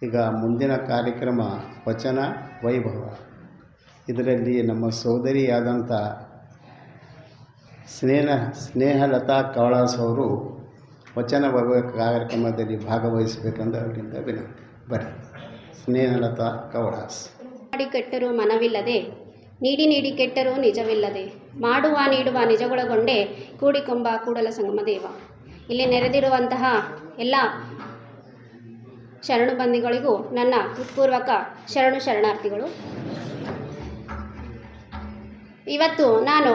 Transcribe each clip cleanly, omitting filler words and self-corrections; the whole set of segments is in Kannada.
ಈಗ ಮುಂದಿನ ಕಾರ್ಯಕ್ರಮ ವಚನ ವೈಭವ. ಇದರಲ್ಲಿ ನಮ್ಮ ಸೋದರಿಯಾದಂಥ ಸ್ನೇಹಲತಾ ಕವಳಾಸ್ ಅವರು ವಚನ ವೈಭವ ಕಾರ್ಯಕ್ರಮದಲ್ಲಿ ಭಾಗವಹಿಸಬೇಕೆಂದು ಅವರಿಂದ ವಿನಂತಿ. ಬರ್ರಿ, ಸ್ನೇಹಲತಾ ಕವಳಾಸ್. ಮಾಡಿ ಕೆಟ್ಟರೂ ಮನವಿಲ್ಲದೆ, ನೀಡಿ ನೀಡಿ ಕೆಟ್ಟರೂ ನಿಜವಿಲ್ಲದೆ, ಮಾಡುವ ನೀಡುವ ನಿಜಗೊಳಗೊಂಡೆ ಕೂಡಿಕೊಂಬ ಕೂಡಲ ಸಂಗಮ ದೇವ. ಇಲ್ಲಿ ನೆರೆದಿರುವಂತಹ ಎಲ್ಲ ಶರಣು ಬಂದಿಗಳಿಗೂ ನನ್ನ ಹೃತ್ಪೂರ್ವಕ ಶರಣಾರ್ಥಿಗಳು. ಇವತ್ತು ನಾನು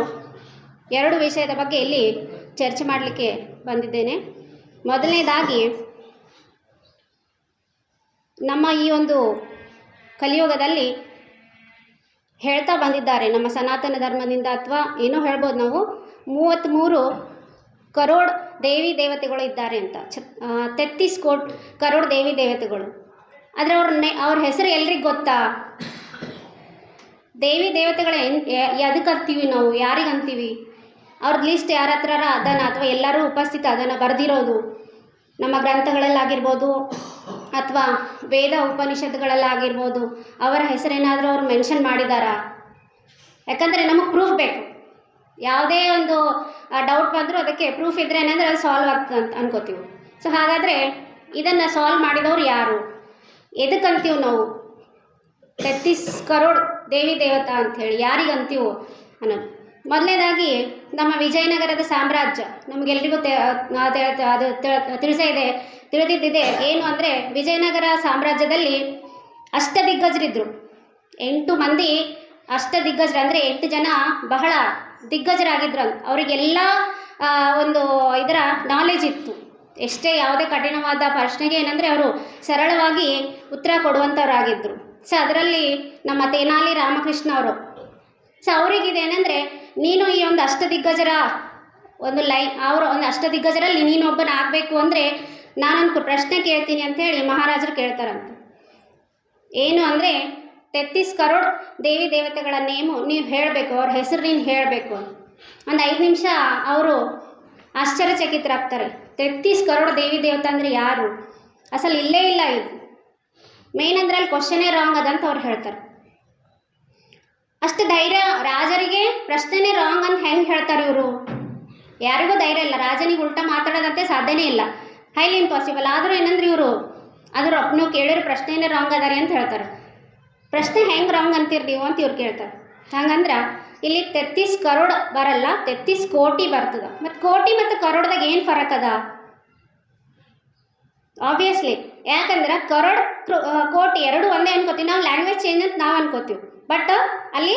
2 ವಿಷಯದ ಬಗ್ಗೆ ಇಲ್ಲಿ ಚರ್ಚೆ ಮಾಡಲಿಕ್ಕೆ ಬಂದಿದ್ದೇನೆ. ಮೊದಲನೇದಾಗಿ, ನಮ್ಮ ಈ ಒಂದು ಕಲಿಯುಗದಲ್ಲಿ ಹೇಳ್ತಾ ಬಂದಿದ್ದಾರೆ, ನಮ್ಮ ಸನಾತನ ಧರ್ಮದಿಂದ ಅಥವಾ ಏನೋ ಹೇಳ್ಬೋದು ನಾವು, 33 ಕರೋಡ್ ದೇವಿ ದೇವತೆಗಳು ಇದ್ದಾರೆ ಅಂತ. 33 ಕರೋಡ್ ದೇವಿ ದೇವತೆಗಳು. ಆದರೆ ಅವ್ರ ಹೆಸರು ಎಲ್ರಿಗೆ ಗೊತ್ತಾ? ದೇವಿ ದೇವತೆಗಳ ಅದಕ್ಕೆ ಅಂತೀವಿ ನಾವು, ಯಾರಿಗೆ ಅಂತೀವಿ? ಅವ್ರದ್ದು ಲಿಸ್ಟ್ ಯಾರ ಹತ್ರ ಅದನ್ನು, ಅಥವಾ ಎಲ್ಲರೂ ಉಪಸ್ಥಿತ ಅದನ್ನು ಬರೆದಿರೋದು ನಮ್ಮ ಗ್ರಂಥಗಳಲ್ಲಾಗಿರ್ಬೋದು ಅಥವಾ ವೇದ ಉಪನಿಷತ್ತುಗಳಲ್ಲಾಗಿರ್ಬೋದು, ಅವರ ಹೆಸರೇನಾದರೂ ಅವ್ರು ಮೆನ್ಷನ್ ಮಾಡಿದಾರಾ? ಯಾಕಂದರೆ ನಮಗೆ ಪ್ರೂಫ್ ಬೇಕು. ಯಾವುದೇ ಒಂದು ಡೌಟ್ ಬಂದರೂ ಅದಕ್ಕೆ ಪ್ರೂಫ್ ಇದ್ದರೆ ಏನಂದರೆ ಅದು ಸಾಲ್ವ್ ಆಗ್ತದೆ ಅಂತ ಅನ್ಕೋತೀವಿ. ಸೊ ಹಾಗಾದರೆ ಇದನ್ನು ಸಾಲ್ವ್ ಮಾಡಿದವರು ಯಾರು? ಎದಕ್ಕಂತೀವಿ ನಾವು 33 ಕರೋಡ್ ದೇವಿ ದೇವತಾ ಅಂಥೇಳಿ? ಯಾರಿಗಂತೀವೋ ಅನ್ನೋದು. ಮೊದಲನೇದಾಗಿ, ನಮ್ಮ ವಿಜಯನಗರದ ಸಾಮ್ರಾಜ್ಯ ನಮಗೆಲ್ರಿಗೂ ಅದು ತಿಳಿದಿದ್ದಿದೆ. ಏನು ಅಂದರೆ, ವಿಜಯನಗರ ಸಾಮ್ರಾಜ್ಯದಲ್ಲಿ ಅಷ್ಟದಿಗ್ಗಜರಿದ್ದರು. 8 ಮಂದಿ ಅಷ್ಟದಿಗ್ಗಜರು, ಅಂದರೆ 8 ಜನ ಬಹಳ ದಿಗ್ಗಜರಾಗಿದ್ರು. ಅವರಿಗೆಲ್ಲ ಒಂದು ಇದರ ನಾಲೆಜ್ ಇತ್ತು. ಎಷ್ಟೇ ಯಾವುದೇ ಕಠಿಣವಾದ ಪ್ರಶ್ನೆಗೆ ಏನಂದರೆ ಅವರು ಸರಳವಾಗಿ ಉತ್ತರ ಕೊಡುವಂಥವರಾಗಿದ್ದರು. ಸೊ ಅದರಲ್ಲಿ ನಮ್ಮ ತೆನಾಲಿ ರಾಮಕೃಷ್ಣ ಅವರು. ಸೊ ಅವರಿಗಿದೆ ಏನಂದರೆ, ನೀನು ಈ ಒಂದು ಅಷ್ಟದಿಗ್ಗಜರ ಒಂದು ಅವರು ಒಂದು ಅಷ್ಟದಿಗ್ಗಜರಲ್ಲಿ ನೀನೊಬ್ಬನ ಆಗಬೇಕು ಅಂದರೆ ನಾನೊಂದು ಪ್ರಶ್ನೆ ಕೇಳ್ತೀನಿ ಅಂಥೇಳಿ ಮಹಾರಾಜರು ಕೇಳ್ತಾರಂತೆ. ಏನು ಅಂದರೆ, 33 ಕರೋಡ್ ದೇವಿ ದೇವತೆಗಳ ನೇಮು ನೀವು ಹೇಳಬೇಕು, ಅವ್ರ ಹೆಸರು ನೀನು ಹೇಳಬೇಕು. ಒಂದು 5 ನಿಮಿಷ ಅವರು ಆಶ್ಚರ್ಯಚಕಿತರಾಗ್ತಾರೆ. 33 ಕರೋಡ್ ದೇವಿ ದೇವತೆ ಅಂದರೆ ಯಾರು? ಅಸಲು ಇಲ್ಲೇ ಇಲ್ಲ ಇದು. ಮೇನ್ ಅಂದ್ರೆ ಅಲ್ಲಿ ಕ್ವಶನೇ ರಾಂಗ್ ಅದಂತ ಅವ್ರು ಹೇಳ್ತಾರೆ. ಅಷ್ಟು ಧೈರ್ಯ ರಾಜರಿಗೆ, ಪ್ರಶ್ನೆನೇ ರಾಂಗ್ ಅಂತ ಹೆಂಗೆ ಹೇಳ್ತಾರೆ ಇವರು? ಯಾರಿಗೂ ಧೈರ್ಯ ಇಲ್ಲ. ರಾಜನಿಗೆ ಉಲ್ಟಾ ಮಾತಾಡೋದಂತೆ ಸಾಧ್ಯನೇ ಇಲ್ಲ, ಹೈಲಿ ಇಂಪಾಸಿಬಲ್. ಆದರೂ ಏನಂದ್ರೆ ಇವರು ನೀವು ಕೇಳಿರೋ ಪ್ರಶ್ನೆನೇ ರಾಂಗ್ ಅದಾರಿ ಅಂತ ಹೇಳ್ತಾರೆ. ಪ್ರಶ್ನೆ ಹೆಂಗೆ ರಾಂಗ್ ಅಂತೀರಿ ನೀವು ಅಂತ ಇವ್ರು ಕೇಳ್ತಾರೆ. ಹಂಗಂದ್ರೆ ಇಲ್ಲಿ 33 ಕರೋಡ್ ಬರಲ್ಲ, 33 ಕೋಟಿ ಬರ್ತದೆ. ಮತ್ತು ಕೋಟಿ ಮತ್ತು ಕರೋಡ್ದಾಗ ಏನು ಫರಕ್ ಅದ? ಆಬ್ವಿಯಸ್ಲಿ, ಯಾಕಂದ್ರೆ ಕರೋಡ್ ಕೋಟಿ ಎರಡು ಒಂದೇ ಅನ್ಕೋತೀವಿ ನಾವು. ಲ್ಯಾಂಗ್ವೇಜ್ ಚೇಂಜ್ ಅಂತ ನಾವು ಅನ್ಕೋತೀವಿ, ಬಟ್ ಅಲ್ಲಿ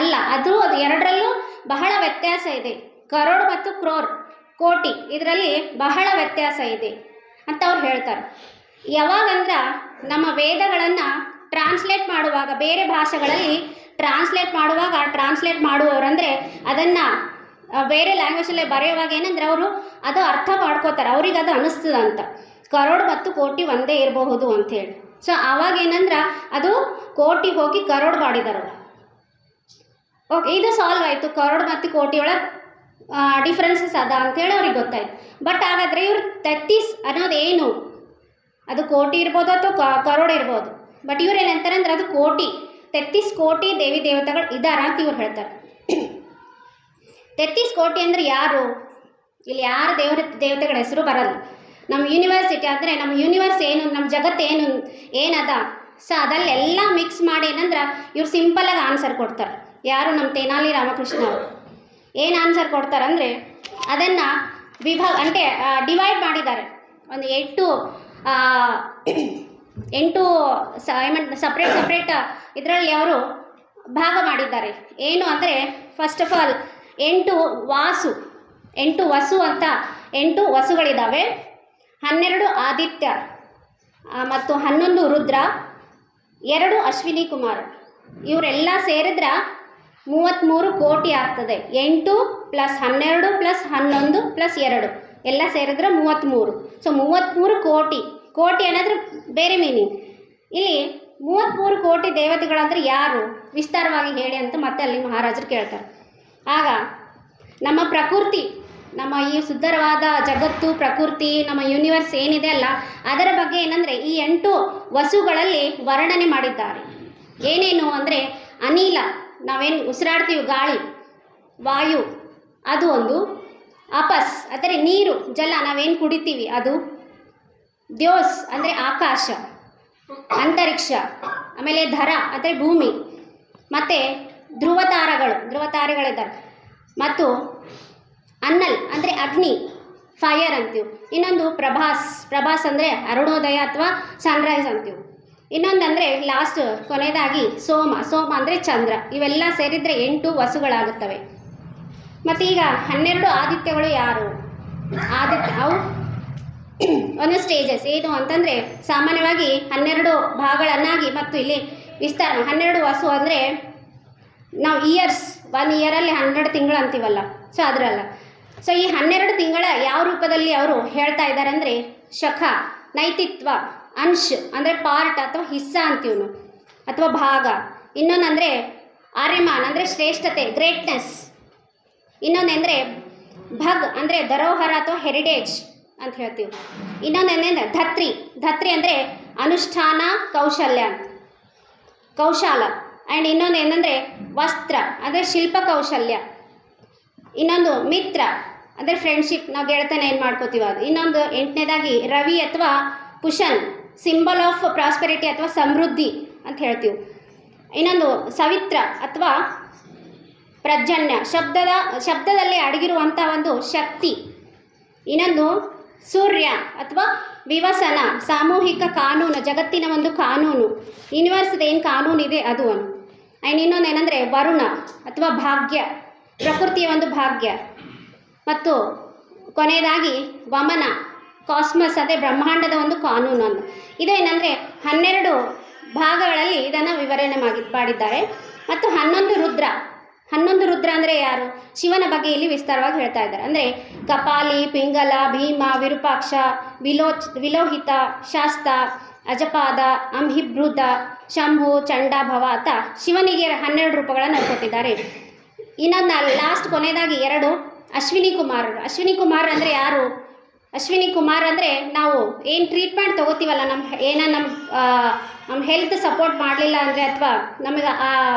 ಅಲ್ಲ. ಅದು ಎರಡರಲ್ಲೂ ಬಹಳ ವ್ಯತ್ಯಾಸ ಇದೆ. ಕರೋಡ್ ಮತ್ತು ಕ್ರೋರ್, ಕೋಟಿ, ಇದರಲ್ಲಿ ಬಹಳ ವ್ಯತ್ಯಾಸ ಇದೆ ಅಂತ ಅವ್ರು ಹೇಳ್ತಾರೆ. ಯಾವಾಗಂದ್ರೆ ನಮ್ಮ ವೇದಗಳನ್ನು ಟ್ರಾನ್ಸ್ಲೇಟ್ ಮಾಡುವಾಗ, ಬೇರೆ ಭಾಷೆಗಳಲ್ಲಿ ಟ್ರಾನ್ಸ್ಲೇಟ್ ಮಾಡುವವರಂದರೆ ಅದನ್ನು ಬೇರೆ ಲ್ಯಾಂಗ್ವೇಜಲ್ಲೇ ಬರೆಯುವಾಗ ಏನಂದರೆ ಅವರು ಅದು ಅರ್ಥ ಮಾಡ್ಕೋತಾರೆ, ಅವ್ರಿಗೆ ಅದು ಅನ್ನಿಸ್ತದಂತ ಕರೋಡ್ ಮತ್ತು ಕೋಟಿ ಒಂದೇ ಇರಬಹುದು ಅಂಥೇಳಿ. ಸೊ ಆವಾಗ ಏನಂದ್ರೆ ಅದು ಕೋಟಿ ಹೋಗಿ ಕರೋಡ್ ಮಾಡಿದರು. ಓಕೆ, ಇದು ಸಾಲ್ವ್ ಆಯಿತು. ಕರೋಡ್ ಮತ್ತು ಕೋಟಿ ಒಳಗೆ ಡಿಫ್ರೆನ್ಸಸ್ ಅದ ಅಂಥೇಳಿ ಅವ್ರಿಗೆ ಗೊತ್ತಾಯ್ತು. ಬಟ್ ಹಾಗಾದರೆ ಇವ್ರು 33 ಅನ್ನೋದೇನು? ಅದು ಕೋಟಿ ಇರ್ಬೋದು ಅಥವಾ ಕರೋಡ್ ಇರ್ಬೋದು. ಬಟ್ ಇವ್ರು ಏನಂತಾರೆ ಅಂದ್ರೆ ಅದು ಕೋಟಿ, 33 ಕೋಟಿ ದೇವಿ ದೇವತೆಗಳು ಇದ್ದಾರ ಅಂತ ಇವ್ರು ಹೇಳ್ತಾರೆ. 33 ಕೋಟಿ ಅಂದರೆ ಯಾರು? ಇಲ್ಲಿ ಯಾರು ದೇವತೆಗಳ ಹೆಸರು ಬರಲ್ಲ. ನಮ್ಮ ಯೂನಿವರ್ಸಿಟಿ ಅಂದರೆ ನಮ್ಮ ಯೂನಿವರ್ಸ್ ಏನು, ನಮ್ಮ ಜಗತ್ತು ಏನದ, ಸೊ ಅದಲ್ಲೆಲ್ಲ ಮಿಕ್ಸ್ ಮಾಡಿ ಏನಂದ್ರೆ ಇವ್ರು ಸಿಂಪಲಾಗಿ ಆನ್ಸರ್ ಕೊಡ್ತಾರೆ. ಯಾರು? ನಮ್ಮ ತೆನಾಲಿ ರಾಮಕೃಷ್ಣ ಅವರು. ಏನು ಆನ್ಸರ್ ಕೊಡ್ತಾರಂದರೆ, ಅದನ್ನು ಅಂದರೆ ಡಿವೈಡ್ ಮಾಡಿದ್ದಾರೆ. ಒಂದು 8 ಸಪ್ರೇಟ್ ಇದರಲ್ಲಿ ಅವರು ಭಾಗ ಮಾಡಿದ್ದಾರೆ. ಏನು ಅಂದರೆ, ಫಸ್ಟ್ ಆಫ್ ಆಲ್ 8 ವಸು ಅಂತ 8 ವಸುಗಳಿದ್ದಾವೆ. 12 ಆದಿತ್ಯ ಮತ್ತು 11 ರುದ್ರ, 2 ಅಶ್ವಿನಿ ಕುಮಾರ. ಇವರೆಲ್ಲ ಸೇರಿದ್ರೆ 33 ಕೋಟಿ ಆಗ್ತದೆ. 8 + 12 + 11 + 2 ಎಲ್ಲ ಸೇರಿದ್ರೆ 33. ಸೊ 33 ಕೋಟಿ. ಕೋಟಿ ಅನ್ನೋದ್ರೆ ಬೇರೆ ಮೀನಿಂಗ್. ಇಲ್ಲಿ 33 ಕೋಟಿ ದೇವತೆಗಳಂದ್ರೆ ಯಾರು? ವಿಸ್ತಾರವಾಗಿ ಹೇಳಿ ಅಂತ ಮತ್ತೆ ಅಲ್ಲಿ ಮಹಾರಾಜರು ಕೇಳ್ತಾರೆ. ಆಗ ನಮ್ಮ ಪ್ರಕೃತಿ ನಮ್ಮ ಈ ಸುಂದರವಾದ ಜಗತ್ತು ಪ್ರಕೃತಿ ನಮ್ಮ ಯೂನಿವರ್ಸ್ ಏನಿದೆ ಅಲ್ಲ ಅದರ ಬಗ್ಗೆ ಏನಂದರೆ ಈ 8 ವಸುಗಳಲ್ಲಿ ವರ್ಣನೆ ಮಾಡಿದ್ದಾರೆ. ಏನೇನು ಅಂದರೆ ಅನಿಲ, ನಾವೇನು ಉಸಿರಾಡ್ತೀವಿ ಗಾಳಿ, ವಾಯು ಅದು ಒಂದು, ಅಪಸ್ ಅಂದರೆ ನೀರು ಜಲ ನಾವೇನು ಕುಡಿತೀವಿ ಅದು, ದ್ಯೋಸ್ ಅಂದರೆ ಆಕಾಶ, ಅಂತರಿಕ್ಷ, ಆಮೇಲೆ ಧರ ಅಂದರೆ ಭೂಮಿ, ಮತ್ತು ಧ್ರುವತಾರೆಗಳಿದ್ದಾರೆ, ಮತ್ತು ಅನ್ನಲ್ ಅಂದರೆ ಅಗ್ನಿ ಫೈರ್ ಅಂತೀವಿ. ಇನ್ನೊಂದು ಪ್ರಭಾಸ್ ಅಂದರೆ ಅರುಣೋದಯ ಅಥವಾ ಸನ್ರೈಸ್ ಅಂತೀವಿ. ಇನ್ನೊಂದು ಅಂದರೆ ಲಾಸ್ಟ್ ಕೊನೆಯದಾಗಿ ಸೋಮ ಅಂದರೆ ಚಂದ್ರ. ಇವೆಲ್ಲ ಸೇರಿದರೆ 8 ವಸುಗಳಾಗುತ್ತವೆ. ಮತ್ತು ಈಗ 12 ಆದಿತ್ಯಗಳು ಯಾರು? ಅವು ಒಂದು ಸ್ಟೇಜಸ್ ಏನು ಅಂತಂದರೆ ಸಾಮಾನ್ಯವಾಗಿ 12 ಭಾಗಗಳನ್ನಾಗಿ ಮತ್ತು ಇಲ್ಲಿ ವಿಸ್ತಾರ 12 ವಸು ಅಂದರೆ ನಾವು ಇಯರ್ಸ್ 1 ಇಯರಲ್ಲಿ 12 ತಿಂಗಳು ಅಂತೀವಲ್ಲ, ಸೊ ಅದರಲ್ಲ. ಸೊ ಈ 12 ತಿಂಗಳ ಯಾವ ರೂಪದಲ್ಲಿ ಅವರು ಹೇಳ್ತಾ ಇದ್ದಾರೆ ಅಂದರೆ ಶಖ, ನೈತಿತ್ವ, ಅಂಶ್ ಅಂದರೆ ಪಾರ್ಟ್ ಅಥವಾ ಹಿಸ್ಸ ಅಂತೀವಿ ನಾವು ಅಥವಾ ಭಾಗ. ಇನ್ನೊಂದಂದರೆ ಆರ್ಯಮಾನ್ ಅಂದರೆ ಶ್ರೇಷ್ಠತೆ, ಗ್ರೇಟ್ನೆಸ್. ಇನ್ನೊಂದಂದರೆ ಭಗ್ ಅಂದರೆ ಧರೋಹರ ಅಥವಾ ಹೆರಿಟೇಜ್ ಅಂತ ಹೇಳ್ತೀವಿ. ಇನ್ನೊಂದೇನೆಂದರೆ ಧತ್ರಿ ಅಂದರೆ ಅನುಷ್ಠಾನ ಕೌಶಲ. ಆ್ಯಂಡ್ ಇನ್ನೊಂದು ಏನಂದರೆ ವಸ್ತ್ರ ಅಂದರೆ ಶಿಲ್ಪ ಕೌಶಲ್ಯ. ಇನ್ನೊಂದು ಮಿತ್ರ ಅಂದರೆ ಫ್ರೆಂಡ್ಶಿಪ್, ನಾವು ಗೆಳೆತನ ಏನು ಮಾಡ್ಕೋತೀವಿ ಅದು. ಇನ್ನೊಂದು 8ನೇದಾಗಿ ರವಿ ಅಥವಾ ಪುಷನ್, ಸಿಂಬಲ್ ಆಫ್ ಪ್ರಾಸ್ಪೆರಿಟಿ ಅಥವಾ ಸಮೃದ್ಧಿ ಅಂತ ಹೇಳ್ತೀವಿ. ಇನ್ನೊಂದು ಸವಿತ್ರ ಅಥವಾ ಪ್ರಜ್ಜನ್ಯ, ಶಬ್ದದಲ್ಲಿ ಅಡಗಿರುವಂಥ ಒಂದು ಶಕ್ತಿ. ಇನ್ನೊಂದು ಸೂರ್ಯ ಅಥವಾ ವಿವಸನ, ಸಾಮೂಹಿಕ ಕಾನೂನು, ಜಗತ್ತಿನ ಒಂದು ಕಾನೂನು, ಯೂನಿವರ್ಸ್ದು ಏನು ಕಾನೂನಿದೆ ಅದು ಒಂದು. ಆ್ಯಂಡ್ ಇನ್ನೊಂದು ಏನಂದರೆ ವರುಣ ಅಥವಾ ಭಾಗ್ಯ, ಪ್ರಕೃತಿಯ ಒಂದು ಭಾಗ್ಯ. ಮತ್ತು ಕೊನೆಯದಾಗಿ ವಮನ, ಕಾಸ್ಮಸ್ ಅದೇ ಬ್ರಹ್ಮಾಂಡದ ಒಂದು ಕಾನೂನು ಅನ್ನು. ಇದೇನೆಂದರೆ 12 ಭಾಗಗಳಲ್ಲಿ ಇದನ್ನು ವಿವರಣೆ ಮಾಡಿದ್ದಾರೆ. ಮತ್ತು 11 ರುದ್ರ ಅಂದರೆ ಯಾರು? ಶಿವನ ಬಗ್ಗೆ ಇಲ್ಲಿ ವಿಸ್ತಾರವಾಗಿ ಹೇಳ್ತಾ ಇದ್ದಾರೆ. ಅಂದರೆ ಕಪಾಲಿ, ಪಿಂಗಲ, ಭೀಮ, ವಿರೂಪಾಕ್ಷ, ವಿಲೋಹಿತ, ಶಾಸ್ತ, ಅಜಪಾದ, ಅಂಹಿಬೃದ, ಶಂಭು, ಚಂಡ, ಭವ ಅಂತ ಶಿವನಿಗೆ 12 ರೂಪಗಳನ್ನು ಕೊಟ್ಟಿದ್ದಾರೆ. ಇನ್ನೊಂದು ಲಾಸ್ಟ್ ಕೊನೆಯದಾಗಿ 2 ಅಶ್ವಿನಿ ಕುಮಾರರು ಅಂದರೆ ಯಾರು? ಅಶ್ವಿನಿ ಕುಮಾರ್ ಅಂದರೆ ನಾವು ಏನು ಟ್ರೀಟ್ಮೆಂಟ್ ತೊಗೋತೀವಲ್ಲ, ನಮ್ಮ ಹೆಲ್ತ್ ಸಪೋರ್ಟ್ ಮಾಡಲಿಲ್ಲ ಅಂದರೆ ಅಥವಾ ನಮಗೆ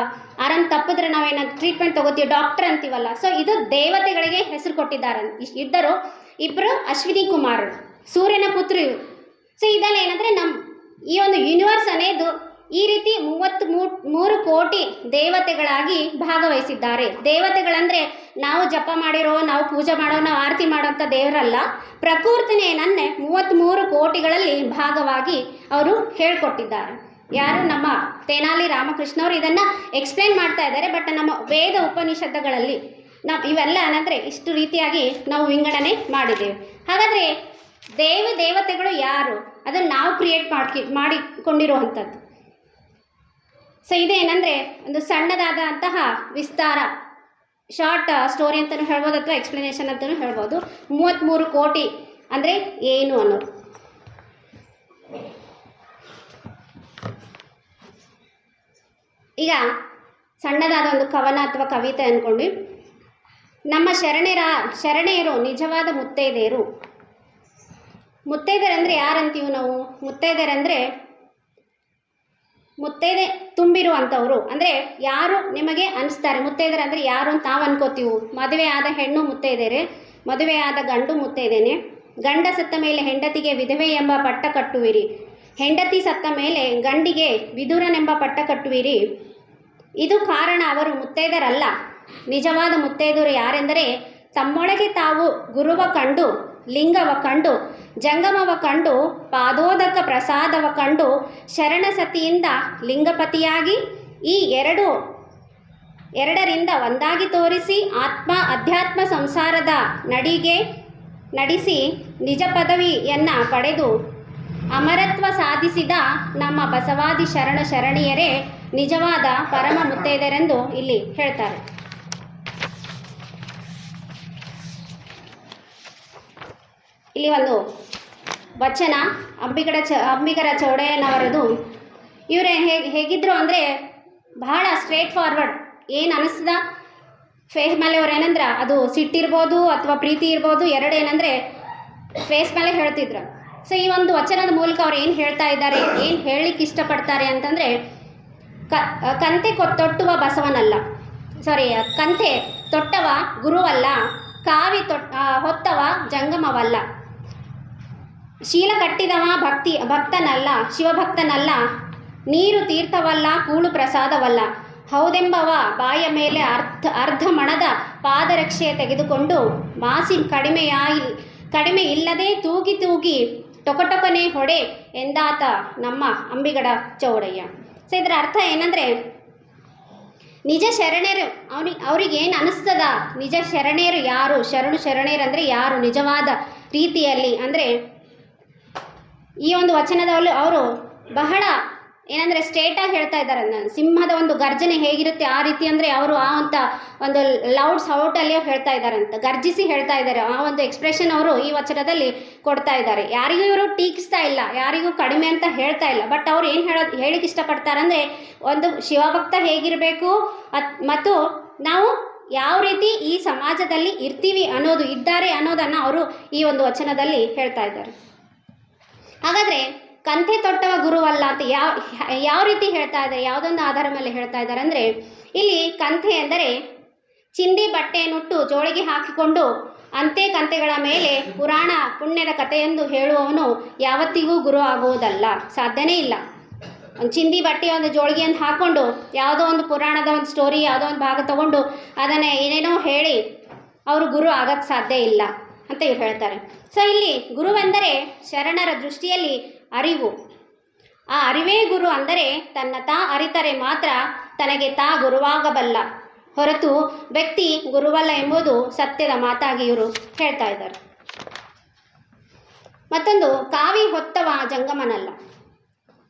ಆರಾಮ್ ತಪ್ಪಿದ್ರೆ ನಾವೇನಾದ್ರು ಟ್ರೀಟ್ಮೆಂಟ್ ತೊಗೋತೀವಿ, ಡಾಕ್ಟರ್ ಅಂತೀವಲ್ಲ. ಸೊ ಇದು ದೇವತೆಗಳಿಗೆ ಹೆಸರು ಕೊಟ್ಟಿದ್ದಾರೆ. ಇಬ್ಬರು ಅಶ್ವಿನಿ ಕುಮಾರರು, ಸೂರ್ಯನ ಪುತ್ರಿಯು. ಸೊ ಇದೆಲ್ಲ ಏನಂದರೆ ಈ ಒಂದು ಯೂನಿವರ್ಸ್ ಅನ್ನೋದು ಈ ರೀತಿ 33 ಕೋಟಿ ದೇವತೆಗಳಾಗಿ ಭಾಗವಹಿಸಿದ್ದಾರೆ. ದೇವತೆಗಳಂದರೆ ನಾವು ಜಪ ಮಾಡಿರೋ, ನಾವು ಪೂಜೆ ಮಾಡೋ, ನಾವು ಆರತಿ ಮಾಡೋಂಥ ದೇವರಲ್ಲ. ಪ್ರಕೃತಿನೇ ಏನನ್ನೇ 33 ಕೋಟಿಗಳಲ್ಲಿ ಭಾಗವಾಗಿ ಅವರು ಹೇಳ್ಕೊಟ್ಟಿದ್ದಾರೆ. ಯಾರು? ನಮ್ಮ ತೆನಾಲಿ ರಾಮಕೃಷ್ಣವರು ಇದನ್ನು ಎಕ್ಸ್ಪ್ಲೇನ್ ಮಾಡ್ತಾ ಇದ್ದಾರೆ. ಬಟ್ ನಮ್ಮ ವೇದ ಉಪನಿಷತ್ತುಗಳಲ್ಲಿ ಇವೆಲ್ಲ ಏನಂದರೆ ಇಷ್ಟು ರೀತಿಯಾಗಿ ನಾವು ವಿಂಗಡಣೆ ಮಾಡಿದ್ದೇವೆ. ಹಾಗಾದರೆ ದೇವತೆಗಳು ಯಾರು? ಅದನ್ನು ನಾವು ಕ್ರಿಯೇಟ್ ಮಾಡಿಕೊಂಡಿರುವಂಥದ್ದು. ಸೊ ಇದೇನೆಂದರೆ ಒಂದು ಸಣ್ಣದಾದಂತಹ ವಿಸ್ತಾರ, ಶಾರ್ಟ್ ಸ್ಟೋರಿ ಅಂತಲೂ ಹೇಳ್ಬೋದು ಅಥವಾ ಎಕ್ಸ್ಪ್ಲನೇಷನ್ ಅಂತಲೂ ಹೇಳ್ಬೋದು. 33 ಕೋಟಿ ಅಂದರೆ ಏನು ಅನ್ನೋದು. ಈಗ ಸಣ್ಣದಾದ ಒಂದು ಕವನ ಅಥವಾ ಕವಿತೆ ಅಂದ್ಕೊಂಡು, ನಮ್ಮ ಶರಣೆಯರು ನಿಜವಾದ ಮುತ್ತೈದೆಯರು. ಮುತ್ತೈದೆಯರಂದರೆ ಯಾರಂತೀವಿ ನಾವು? ಮುತ್ತೈದೆ ತುಂಬಿರುವಂಥವ್ರು ಅಂದರೆ ಯಾರು ನಿಮಗೆ ಅನಿಸ್ತಾರೆ. ಮುತ್ತೈದೆರಂದರೆ ಯಾರು ಅಂತ ನಾವು ಅನ್ಕೋತೀವಿ. ಮದುವೆ ಆದ ಹೆಣ್ಣು ಮುತ್ತೈದೆರೆ, ಮದುವೆಯಾದ ಗಂಡು ಮುತ್ತೈದೇನೆ. ಗಂಡ ಸತ್ತ ಮೇಲೆ ಹೆಂಡತಿಗೆ ವಿಧವೆ ಎಂಬ ಪಟ್ಟ ಕಟ್ಟುವಿರಿ, ಹೆಂಡತಿ ಸತ್ತ ಮೇಲೆ ಗಂಡಿಗೆ ವಿದುರನೆಂಬ ಪಟ್ಟ ಕಟ್ಟುವಿರಿ. ಇದು ಕಾರಣ ಅವರು ಮುತ್ತೈದರಲ್ಲ. ನಿಜವಾದ ಮುತ್ತೈದರು ಯಾರೆಂದರೆ ತಮ್ಮೊಳಗೆ ತಾವು ಗುರುವ ಕಂಡು, ಲಿಂಗವ ಕಂಡು, ಜಂಗಮವ ಕಂಡು, ಪಾದೋದಕ ಪ್ರಸಾದವ ಕಂಡು, ಶರಣ ಸತಿಯಿಂದ ಲಿಂಗಪತಿಯಾಗಿ ಈ ಎರಡರಿಂದ ಒಂದಾಗಿ ತೋರಿಸಿ ಅಧ್ಯಾತ್ಮ ಸಂಸಾರದ ನಡೆಸಿ ನಿಜ ಪದವಿಯನ್ನು ಪಡೆದು ಅಮರತ್ವ ಸಾಧಿಸಿದ ನಮ್ಮ ಬಸವಾದಿ ಶರಣೀಯರೇ ನಿಜವಾದ ಪರಮ ಮುತ್ತೈದೆರೆಂದು ಇಲ್ಲಿ ಹೇಳ್ತಾರೆ. ಇಲ್ಲಿ ಒಂದು ವಚನ ಅಂಬಿಗರ ಚೌಡಯ್ಯನವರದು. ಇವರೇ ಹೇಗಿದ್ರು ಅಂದರೆ ಬಹಳ ಸ್ಟ್ರೇಟ್ ಫಾರ್ವರ್ಡ್. ಏನು ಅನಿಸ್ತದ ಫೇಸ್ ಮೇಲೆ ಅವ್ರು ಏನಂದ್ರೆ ಅದು ಸಿಟ್ಟಿರ್ಬೋದು ಅಥವಾ ಪ್ರೀತಿ ಇರ್ಬೋದು, ಎರಡು ಏನಂದರೆ ಫೇಸ್ ಮೇಲೆ ಹೇಳ್ತಿದ್ರು. ಸೊ ಈ ಒಂದು ವಚನದ ಮೂಲಕ ಅವ್ರು ಏನು ಹೇಳ್ತಾ ಇದ್ದಾರೆ, ಏನು ಹೇಳಲಿಕ್ಕೆ ಇಷ್ಟಪಡ್ತಾರೆ ಅಂತಂದರೆ, ಕಂತೆ ತೊಟ್ಟುವ ಬಸವನಲ್ಲ, ಕಂತೆ ತೊಟ್ಟವ ಗುರುವಲ್ಲ, ಕಾವಿ ಹೊತ್ತವ ಜಂಗಮವಲ್ಲ, ಶೀಲ ಕಟ್ಟಿದವ ಭಕ್ತನಲ್ಲ, ಶಿವಭಕ್ತನಲ್ಲ, ನೀರು ತೀರ್ಥವಲ್ಲ, ಕೂಳು ಪ್ರಸಾದವಲ್ಲ, ಹೌದೆಂಬವ ಬಾಯ ಮೇಲೆ ಅರ್ಧ ಮಣದ ಪಾದರಕ್ಷೆ ತೆಗೆದುಕೊಂಡು ಮಾಸಿ ಕಡಿಮೆ ಇಲ್ಲದೆ ತೂಗಿ ತೂಗಿ ಟೊಕಟೊಕನೆ ಹೊಡೆ ಎಂದಾತ ನಮ್ಮ ಅಂಬಿಗಡ ಚೌಡಯ್ಯ. ಸೊ ಇದರ ಅರ್ಥ ಏನಂದರೆ, ನಿಜ ಶರಣರು ಅವ್ರಿಗೇನು ಅನಿಸ್ತದ, ನಿಜ ಶರಣರು ಯಾರು, ಶರಣರು ಅಂದರೆ ಯಾರು ನಿಜವಾದ ರೀತಿಯಲ್ಲಿ ಅಂದರೆ, ಈ ಒಂದು ವಚನದಲ್ಲಿ ಅವರು ಬಹಳ ಏನಂದರೆ ಸ್ಟ್ರೇಟಾಗಿ ಹೇಳ್ತಾ ಇದ್ದಾರೆ. ಸಿಂಹದ ಒಂದು ಗರ್ಜನೆ ಹೇಗಿರುತ್ತೆ ಆ ರೀತಿ ಅಂದರೆ ಅವರು ಆ ಅಂತ ಒಂದು ಲೌಡ್ ಸೌಟಲ್ಲಿ ಹೇಳ್ತಾ ಇದ್ದಾರಂತ, ಗರ್ಜಿಸಿ ಹೇಳ್ತಾ ಇದ್ದಾರೆ. ಆ ಒಂದು ಎಕ್ಸ್ಪ್ರೆಷನ್ ಅವರು ಈ ವಚನದಲ್ಲಿ ಕೊಡ್ತಾ ಇದ್ದಾರೆ. ಯಾರಿಗೂ ಇವರು ಟೀಕಿಸ್ತಾ ಇಲ್ಲ, ಯಾರಿಗೂ ಕಡಿಮೆ ಅಂತ ಹೇಳ್ತಾ ಇಲ್ಲ. ಬಟ್ ಅವ್ರು ಏನು ಹೇಳಿಕ್ಕೆ ಇಷ್ಟಪಡ್ತಾರಂದರೆ, ಒಂದು ಶಿವಭಕ್ತ ಹೇಗಿರಬೇಕು ಮತ್ತು ನಾವು ಯಾವ ರೀತಿ ಈ ಸಮಾಜದಲ್ಲಿ ಇದ್ದಾರೆ ಅನ್ನೋದನ್ನು ಅವರು ಈ ಒಂದು ವಚನದಲ್ಲಿ ಹೇಳ್ತಾ ಇದ್ದಾರೆ. ಹಾಗಾದರೆ ಕಂತೆ ತೊಟ್ಟವ ಗುರುವಲ್ಲ ಅಂತ ಯಾವ ರೀತಿ ಹೇಳ್ತಾ ಇದ್ದಾರೆ, ಯಾವುದೊಂದು ಆಧಾರ ಮೇಲೆ ಹೇಳ್ತಾ ಇದ್ದಾರೆ ಅಂದರೆ, ಇಲ್ಲಿ ಕಂತೆ ಎಂದರೆ ಚಿಂದಿ ಬಟ್ಟೆಯನ್ನುಟ್ಟು ಜೋಳಿಗೆ ಹಾಕಿಕೊಂಡು ಅಂತೆ ಕಂತೆಗಳ ಮೇಲೆ ಪುರಾಣ ಪುಣ್ಯದ ಕಥೆಯೆಂದು ಹೇಳುವವನು ಯಾವತ್ತಿಗೂ ಗುರು ಆಗುವುದಲ್ಲ, ಸಾಧ್ಯನೇ ಇಲ್ಲ. ಒಂದು ಚಿಂದಿ ಬಟ್ಟೆಯ ಒಂದು ಜೋಳಿಗೆಯನ್ನು ಹಾಕ್ಕೊಂಡು ಯಾವುದೋ ಒಂದು ಪುರಾಣದ ಒಂದು ಸ್ಟೋರಿ ಯಾವುದೋ ಒಂದು ಭಾಗ ತಗೊಂಡು ಅದನ್ನು ಏನೇನೋ ಹೇಳಿ ಅವರು ಗುರು ಆಗೋಕ್ಕೆ ಸಾಧ್ಯ ಇಲ್ಲ ಅಂತ ಇವ್ರು ಹೇಳ್ತಾರೆ. ಸೊ ಇಲ್ಲಿ ಗುರುವೆಂದರೆ ಶರಣರ ದೃಷ್ಟಿಯಲ್ಲಿ ಅರಿವು. ಆ ಅರಿವೇ ಗುರು ಅಂದರೆ ತನ್ನ ಅರಿತರೆ ಮಾತ್ರ ತನಗೆ ಗುರುವಾಗಬಲ್ಲ, ಹೊರತು ವ್ಯಕ್ತಿ ಗುರುವಲ್ಲ ಎಂಬುದು ಸತ್ಯದ ಮಾತಾಗಿ ಇವರು ಹೇಳ್ತಾ ಇದ್ದಾರೆ. ಮತ್ತೊಂದು, ಕಾವಿ ಹೊತ್ತವ ಜಂಗಮನಲ್ಲ.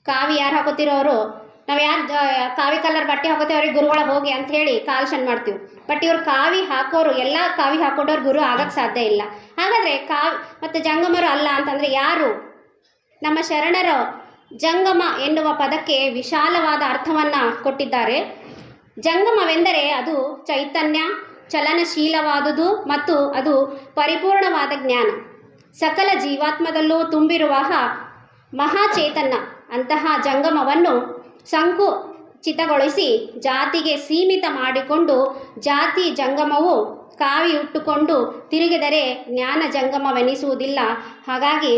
ಕಾವಿ ಯಾರು ಹಾಕೋತಿರೋರು, ನಾವು ಯಾರು ಕಾವಿ ಕಲರ್ ಬಟ್ಟೆ ಹಾಕೋತೀವಿ ಅವ್ರಿಗೆ ಗುರುಗಳ ಹೋಗಿ ಅಂತ ಹೇಳಿ ಕಾಲ್ಷನ್ ಮಾಡ್ತೀವಿ. ಬಟ್ ಇವ್ರು ಕಾವಿ ಹಾಕೋರು, ಎಲ್ಲ ಕಾವಿ ಹಾಕೊಂಡವ್ರು ಗುರು ಆಗಕ್ಕೆ ಸಾಧ್ಯ ಇಲ್ಲ. ಹಾಗಾದರೆ ಮತ್ತು ಜಂಗಮರು ಅಲ್ಲ ಅಂತಂದರೆ ಯಾರು? ನಮ್ಮ ಶರಣರು ಜಂಗಮ ಎನ್ನುವ ಪದಕ್ಕೆ ವಿಶಾಲವಾದ ಅರ್ಥವನ್ನು ಕೊಟ್ಟಿದ್ದಾರೆ. ಜಂಗಮವೆಂದರೆ ಅದು ಚೈತನ್ಯ, ಚಲನಶೀಲವಾದುದು ಮತ್ತು ಅದು ಪರಿಪೂರ್ಣವಾದ ಜ್ಞಾನ. ಸಕಲ ಜೀವಾತ್ಮದಲ್ಲೂ ತುಂಬಿರುವ ಮಹಾಚೇತನ. ಅಂತಹ ಜಂಗಮವನ್ನು ಸಂಕುಚಿತಗೊಳಿಸಿ ಜಾತಿಗೆ ಸೀಮಿತ ಮಾಡಿಕೊಂಡು ಜಾತಿ ಜಂಗಮವು ಕಾವಿ ಉಟ್ಟುಕೊಂಡು ತಿರುಗಿದರೆ ಜ್ಞಾನ ಜಂಗಮವೆನಿಸುವುದಿಲ್ಲ. ಹಾಗಾಗಿ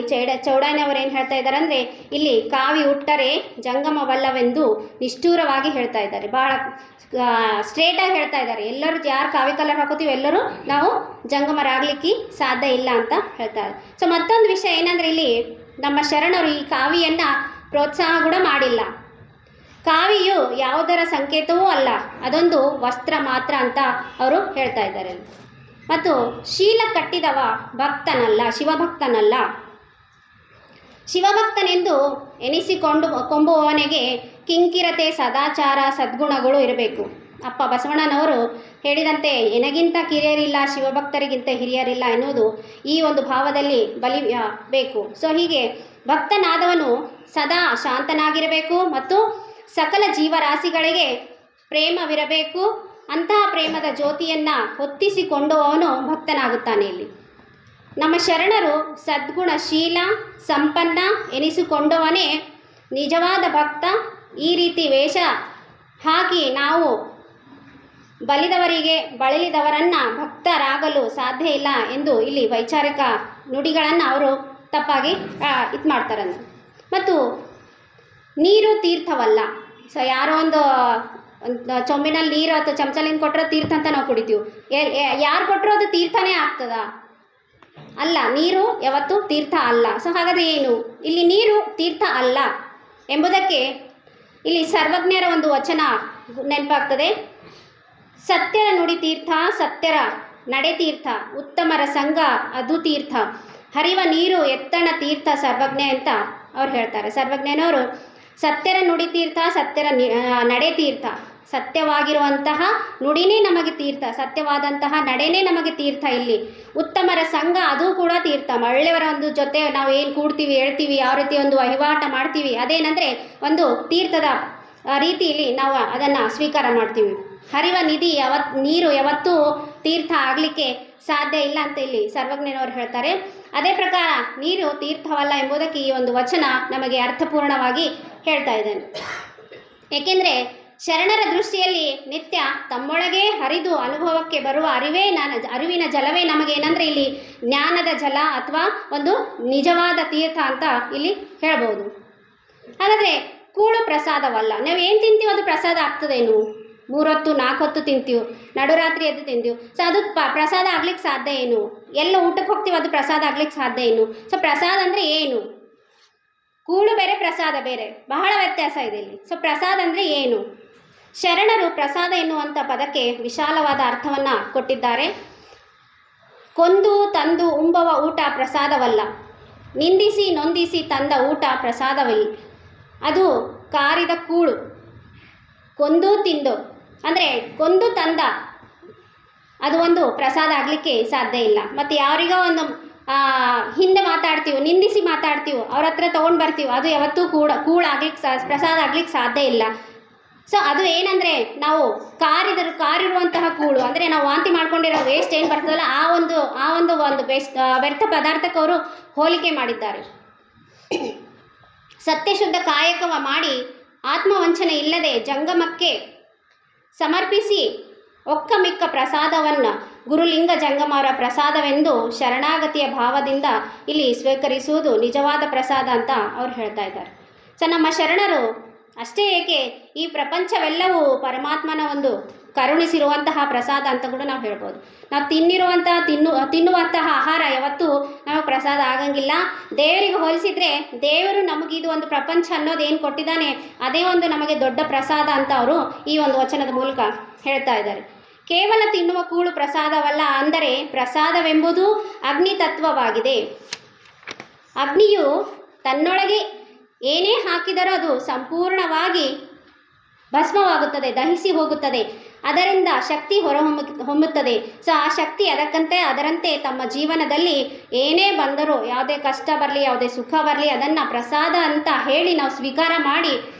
ಚೌಡಯ್ಯನವರು ಏನು ಹೇಳ್ತಾ ಇದ್ದಾರೆ ಅಂದರೆ, ಇಲ್ಲಿ ಕಾವಿ ಉಟ್ಟರೆ ಜಂಗಮವಲ್ಲವೆಂದು ನಿಷ್ಠೂರವಾಗಿ ಹೇಳ್ತಾ ಇದ್ದಾರೆ. ಭಾಳ ಸ್ಟ್ರೇಟಾಗಿ ಹೇಳ್ತಾ ಇದ್ದಾರೆ. ಎಲ್ಲರೂ ಯಾರು ಕಾವಿ ಕಲರ್ ಹಾಕೋತೀವಿ ಎಲ್ಲರೂ ನಾವು ಜಂಗಮರಾಗಲಿಕ್ಕೆ ಸಾಧ್ಯ ಇಲ್ಲ ಅಂತ ಹೇಳ್ತಾರೆ. ಸೊ ಮತ್ತೊಂದು ವಿಷಯ ಏನಂದರೆ, ಇಲ್ಲಿ ನಮ್ಮ ಶರಣರು ಈ ಕಾವಿಯನ್ನು ಪ್ರೋತ್ಸಾಹ ಕೂಡ ಮಾಡಿಲ್ಲ. ಕಾವಿಯು ಯಾವುದರ ಸಂಕೇತವೂ ಅಲ್ಲ, ಅದೊಂದು ವಸ್ತ್ರ ಮಾತ್ರ ಅಂತ ಅವರು ಹೇಳ್ತಾ ಇದ್ದಾರೆ. ಮತ್ತು ಶೀಲ ಕಟ್ಟಿದವ ಭಕ್ತನಲ್ಲ, ಶಿವಭಕ್ತನಲ್ಲ. ಶಿವಭಕ್ತನೆಂದು ಕೊಂಬುವವನಿಗೆ ಕಿಂಕಿರತೆ, ಸದಾಚಾರ, ಸದ್ಗುಣಗಳು ಇರಬೇಕು. ಅಪ್ಪ ಬಸವಣ್ಣನವರು ಹೇಳಿದಂತೆ ಎನಗಿಂತ ಕಿರಿಯರಿಲ್ಲ, ಶಿವಭಕ್ತರಿಗಿಂತ ಹಿರಿಯರಿಲ್ಲ ಎನ್ನುವುದು ಈ ಒಂದು ಭಾವದಲ್ಲಿ ಬೇಕು. ಸೊ ಹೀಗೆ ಭಕ್ತನಾದವನು ಸದಾ ಶಾಂತನಾಗಿರಬೇಕು ಮತ್ತು ಸಕಲ ಜೀವರಾಶಿಗಳಿಗೆ ಪ್ರೇಮವಿರಬೇಕು. ಅಂತಹ ಪ್ರೇಮದ ಜ್ಯೋತಿಯನ್ನು ಹೊತ್ತಿಸಿಕೊಂಡವನು ಭಕ್ತನಾಗುತ್ತಾನೆ. ಇಲ್ಲಿ ನಮ್ಮ ಶರಣರು ಸದ್ಗುಣಶೀಲ ಸಂಪನ್ನ ಎನಿಸಿಕೊಂಡವನೇ ನಿಜವಾದ ಭಕ್ತ. ಈ ರೀತಿ ವೇಷ ಹಾಕಿ ನಾವು ಬಳಲಿದವರನ್ನು ಭಕ್ತರಾಗಲು ಸಾಧ್ಯ ಇಲ್ಲ ಎಂದು ಇಲ್ಲಿ ವೈಚಾರಿಕ ನುಡಿಗಳನ್ನು ಅವರು ತಪ್ಪಾಗಿ ಇದು ಮಾಡ್ತಾರಂತ. ಮತ್ತು ನೀರು ತೀರ್ಥವಲ್ಲ. ಸೊ ಯಾರೋ ಒಂದು ಚೊಂಬಿನಲ್ಲಿ ನೀರು ಅಥವಾ ಚಮಚಲಿಂದ ಕೊಟ್ಟರೆ ತೀರ್ಥ ಅಂತ ನಾವು ಕುಡಿತೀವಿ. ಯಾರು ಕೊಟ್ಟರು ಅದು ತೀರ್ಥನೇ ಆಗ್ತದ? ಅಲ್ಲ, ನೀರು ಯಾವತ್ತೂ ತೀರ್ಥ ಅಲ್ಲ. ಸೊ ಹಾಗಾದರೆ ಏನು ಇಲ್ಲಿ ನೀರು ತೀರ್ಥ ಅಲ್ಲ ಎಂಬುದಕ್ಕೆ ಇಲ್ಲಿ ಸರ್ವಜ್ಞರ ಒಂದು ವಚನ ನೆನಪಾಗ್ತದೆ. ಸತ್ಯರ ನುಡಿ ತೀರ್ಥ, ಸತ್ಯರ ನಡೆ ತೀರ್ಥ, ಉತ್ತಮರ ಸಂಘ ಅದು ತೀರ್ಥ, ಹರಿವ ನೀರು ಎತ್ತಣ ತೀರ್ಥ ಸರ್ವಜ್ಞ ಅಂತ ಅವ್ರು ಹೇಳ್ತಾರೆ. ಸರ್ವಜ್ಞನವರು ಸತ್ಯರ ನುಡಿ ತೀರ್ಥ, ಸತ್ಯರ ನಡೆ ತೀರ್ಥ. ಸತ್ಯವಾಗಿರುವಂತಹ ನುಡಿನೇ ನಮಗೆ ತೀರ್ಥ, ಸತ್ಯವಾದಂತಹ ನಡೆನೇ ನಮಗೆ ತೀರ್ಥ. ಇಲ್ಲಿ ಉತ್ತಮರ ಸಂಘ ಅದು ಕೂಡ ತೀರ್ಥ. ಒಳ್ಳೆಯವರ ಒಂದು ಜೊತೆ ನಾವು ಏನು ಕೂಡ್ತೀವಿ, ಹೇಳ್ತೀವಿ, ಯಾವ ರೀತಿ ಒಂದು ವಹಿವಾಟ ಮಾಡ್ತೀವಿ, ಅದೇನೆಂದರೆ ಒಂದು ತೀರ್ಥದ ರೀತಿಯಲ್ಲಿ ನಾವು ಅದನ್ನು ಸ್ವೀಕಾರ ಮಾಡ್ತೀವಿ. ಹರಿವ ನಿಧಿ ನೀರು ಯಾವತ್ತೂ ತೀರ್ಥ ಆಗಲಿಕ್ಕೆ ಸಾಧ್ಯ ಇಲ್ಲ ಅಂತ ಇಲ್ಲಿ ಸರ್ವಜ್ಞನವರು ಹೇಳ್ತಾರೆ. ಅದೇ ಪ್ರಕಾರ ನೀರು ತೀರ್ಥವಲ್ಲ ಎಂಬುದಕ್ಕೆ ಈ ಒಂದು ವಚನ ನಮಗೆ ಅರ್ಥಪೂರ್ಣವಾಗಿ ಹೇಳ್ತಾ ಇದ್ದಾನೆ. ಏಕೆಂದರೆ ಶರಣರ ದೃಷ್ಟಿಯಲ್ಲಿ ನಿತ್ಯ ತಮ್ಮೊಳಗೆ ಹರಿದು ಅನುಭವಕ್ಕೆ ಬರುವ ಅರಿವಿನ ಜಲವೇ ನಮಗೇನೆಂದರೆ ಇಲ್ಲಿ ಜ್ಞಾನದ ಜಲ ಅಥವಾ ಒಂದು ನಿಜವಾದ ತೀರ್ಥ ಅಂತ ಇಲ್ಲಿ ಹೇಳ್ಬೋದು. ಹಾಗಾದರೆ ಕೂಳು ಪ್ರಸಾದವಲ್ಲ. ನಾವು ಏನು ತಿಂತೀವಿ ಅದು ಪ್ರಸಾದ ಆಗ್ತದೇನು? 3 ಹೊತ್ತು 4 ಹೊತ್ತು ತಿಂತೀವಿ, ನಡುರಾತ್ರಿ ಎದ್ದು ತಿಂತೀವಿ. ಸೊ ಅದು ಪ್ರಸಾದ ಆಗ್ಲಿಕ್ಕೆ ಸಾಧ್ಯ ಏನು? ಎಲ್ಲ ಊಟಕ್ಕೆ ಹೋಗ್ತೀವಿ, ಅದು ಪ್ರಸಾದ ಆಗ್ಲಿಕ್ಕೆ ಸಾಧ್ಯ ಏನು? ಸೊ ಪ್ರಸಾದ ಅಂದರೆ ಏನು? ಕೂಳು ಬೇರೆ, ಪ್ರಸಾದ ಬೇರೆ, ಬಹಳ ವ್ಯತ್ಯಾಸ ಇದೆ ಇಲ್ಲಿ. ಸೊ ಪ್ರಸಾದ ಅಂದರೆ ಏನು? ಶರಣರು ಪ್ರಸಾದ ಎನ್ನುವಂಥ ಪದಕ್ಕೆ ವಿಶಾಲವಾದ ಅರ್ಥವನ್ನು ಕೊಟ್ಟಿದ್ದಾರೆ. ಕೊಂದು ತಂದು ಉಂಬವ ಊಟ ಪ್ರಸಾದವಲ್ಲ, ನಿಂದಿಸಿ ನೊಂದಿಸಿ ತಂದ ಊಟ ಪ್ರಸಾದವಿಲ್ಲ. ಅದು ಕಾರಿದ ಕೂಳು. ಕೊಂದು ತಿಂದು ಅಂದರೆ ಕೊಂದು ತಂದ ಅದು ಒಂದು ಪ್ರಸಾದ ಆಗಲಿಕ್ಕೆ ಸಾಧ್ಯ ಇಲ್ಲ. ಮತ್ತು ಯಾರಿಗೋ ಒಂದು ಹಿಂದೆ ಮಾತಾಡ್ತೀವಿ, ನಿಂದಿಸಿ ಮಾತಾಡ್ತೀವಿ, ಅವ್ರ ಹತ್ರ ತೊಗೊಂಡು ಬರ್ತೀವಿ, ಅದು ಯಾವತ್ತೂ ಕೂಳಾಗ್ಲಿಕ್ಕೆ ಪ್ರಸಾದ ಆಗ್ಲಿಕ್ಕೆ ಸಾಧ್ಯ ಇಲ್ಲ. ಸೊ ಅದು ಏನಂದರೆ ನಾವು ಕಾರಿರುವಂತಹ ಕೂಳು ಅಂದರೆ ನಾವು ವಾಂತಿ ಮಾಡ್ಕೊಂಡಿರೋ ವೇಸ್ಟ್ ಏನು ಬರ್ತದಲ್ಲ ಆ ಒಂದು ವ್ಯರ್ಥ ಪದಾರ್ಥಕ್ಕೆ ಅವರು ಹೋಲಿಕೆ ಮಾಡಿದ್ದಾರೆ. ಸತ್ಯಶುದ್ಧ ಕಾಯಕವ ಮಾಡಿ ಆತ್ಮವಂಚನೆ ಇಲ್ಲದೆ ಜಂಗಮಕ್ಕೆ ಸಮರ್ಪಿಸಿ ಒಕ್ಕ ಮಿಕ್ಕ ಪ್ರಸಾದವನ್ನು ಗುರುಲಿಂಗ ಜಂಗಮರ ಪ್ರಸಾದವೆಂದು ಶರಣಾಗತಿಯ ಭಾವದಿಂದ ಇಲ್ಲಿ ಸ್ವೀಕರಿಸುವುದು ನಿಜವಾದ ಪ್ರಸಾದ ಅಂತ ಅವ್ರು ಹೇಳ್ತಾ ಇದ್ದಾರೆ. ಸೊ ನಮ್ಮ ಶರಣರು ಅಷ್ಟೇ ಏಕೆ ಈ ಪ್ರಪಂಚವೆಲ್ಲವೂ ಪರಮಾತ್ಮನ ಒಂದು ಕರುಣಿಸಿರುವಂತಹ ಪ್ರಸಾದ ಅಂತ ಕೂಡ ನಾವು ಹೇಳ್ಬೋದು. ನಾವು ತಿನ್ನುವಂತಹ ಆಹಾರ ಯಾವತ್ತೂ ನಮಗೆ ಪ್ರಸಾದ ಆಗಂಗಿಲ್ಲ. ದೇವರಿಗೆ ಹೋಲಿಸಿದರೆ ದೇವರು ನಮಗಿದು ಒಂದು ಪ್ರಪಂಚ ಅನ್ನೋದು ಏನು ಕೊಟ್ಟಿದ್ದಾನೆ ಅದೇ ಒಂದು ನಮಗೆ ದೊಡ್ಡ ಪ್ರಸಾದ ಅಂತ ಅವರು ಈ ಒಂದು ವಚನದ ಮೂಲಕ ಹೇಳ್ತಾ ಇದ್ದಾರೆ. ಕೇವಲ ತಿನ್ನುವ ಕೂಳು ಪ್ರಸಾದವಲ್ಲ, ಅಂದರೆ ಪ್ರಸಾದವೆಂಬುದು ಅಗ್ನಿ ತತ್ವವಾಗಿದೆ. ಅಗ್ನಿಯು ತನ್ನೊಳಗೆ ಏನೇ ಹಾಕಿದರೂ ಅದು ಸಂಪೂರ್ಣವಾಗಿ ಭಸ್ಮವಾಗುತ್ತದೆ, ದಹಿಸಿ ಹೋಗುತ್ತದೆ. ಅದರಿಂದ ಶಕ್ತಿ ಹೊಮ್ಮುತ್ತದೆ. ಸೊ ಆ ಶಕ್ತಿ ಅದರಂತೆ ತಮ್ಮ ಜೀವನದಲ್ಲಿ ಏನೇ ಬಂದರೂ, ಯಾವುದೇ ಕಷ್ಟ ಬರಲಿ, ಯಾವುದೇ ಸುಖ ಬರಲಿ, ಅದನ್ನು ಪ್ರಸಾದ ಅಂತ ಹೇಳಿ ನಾವು ಸ್ವೀಕಾರ ಮಾಡಿ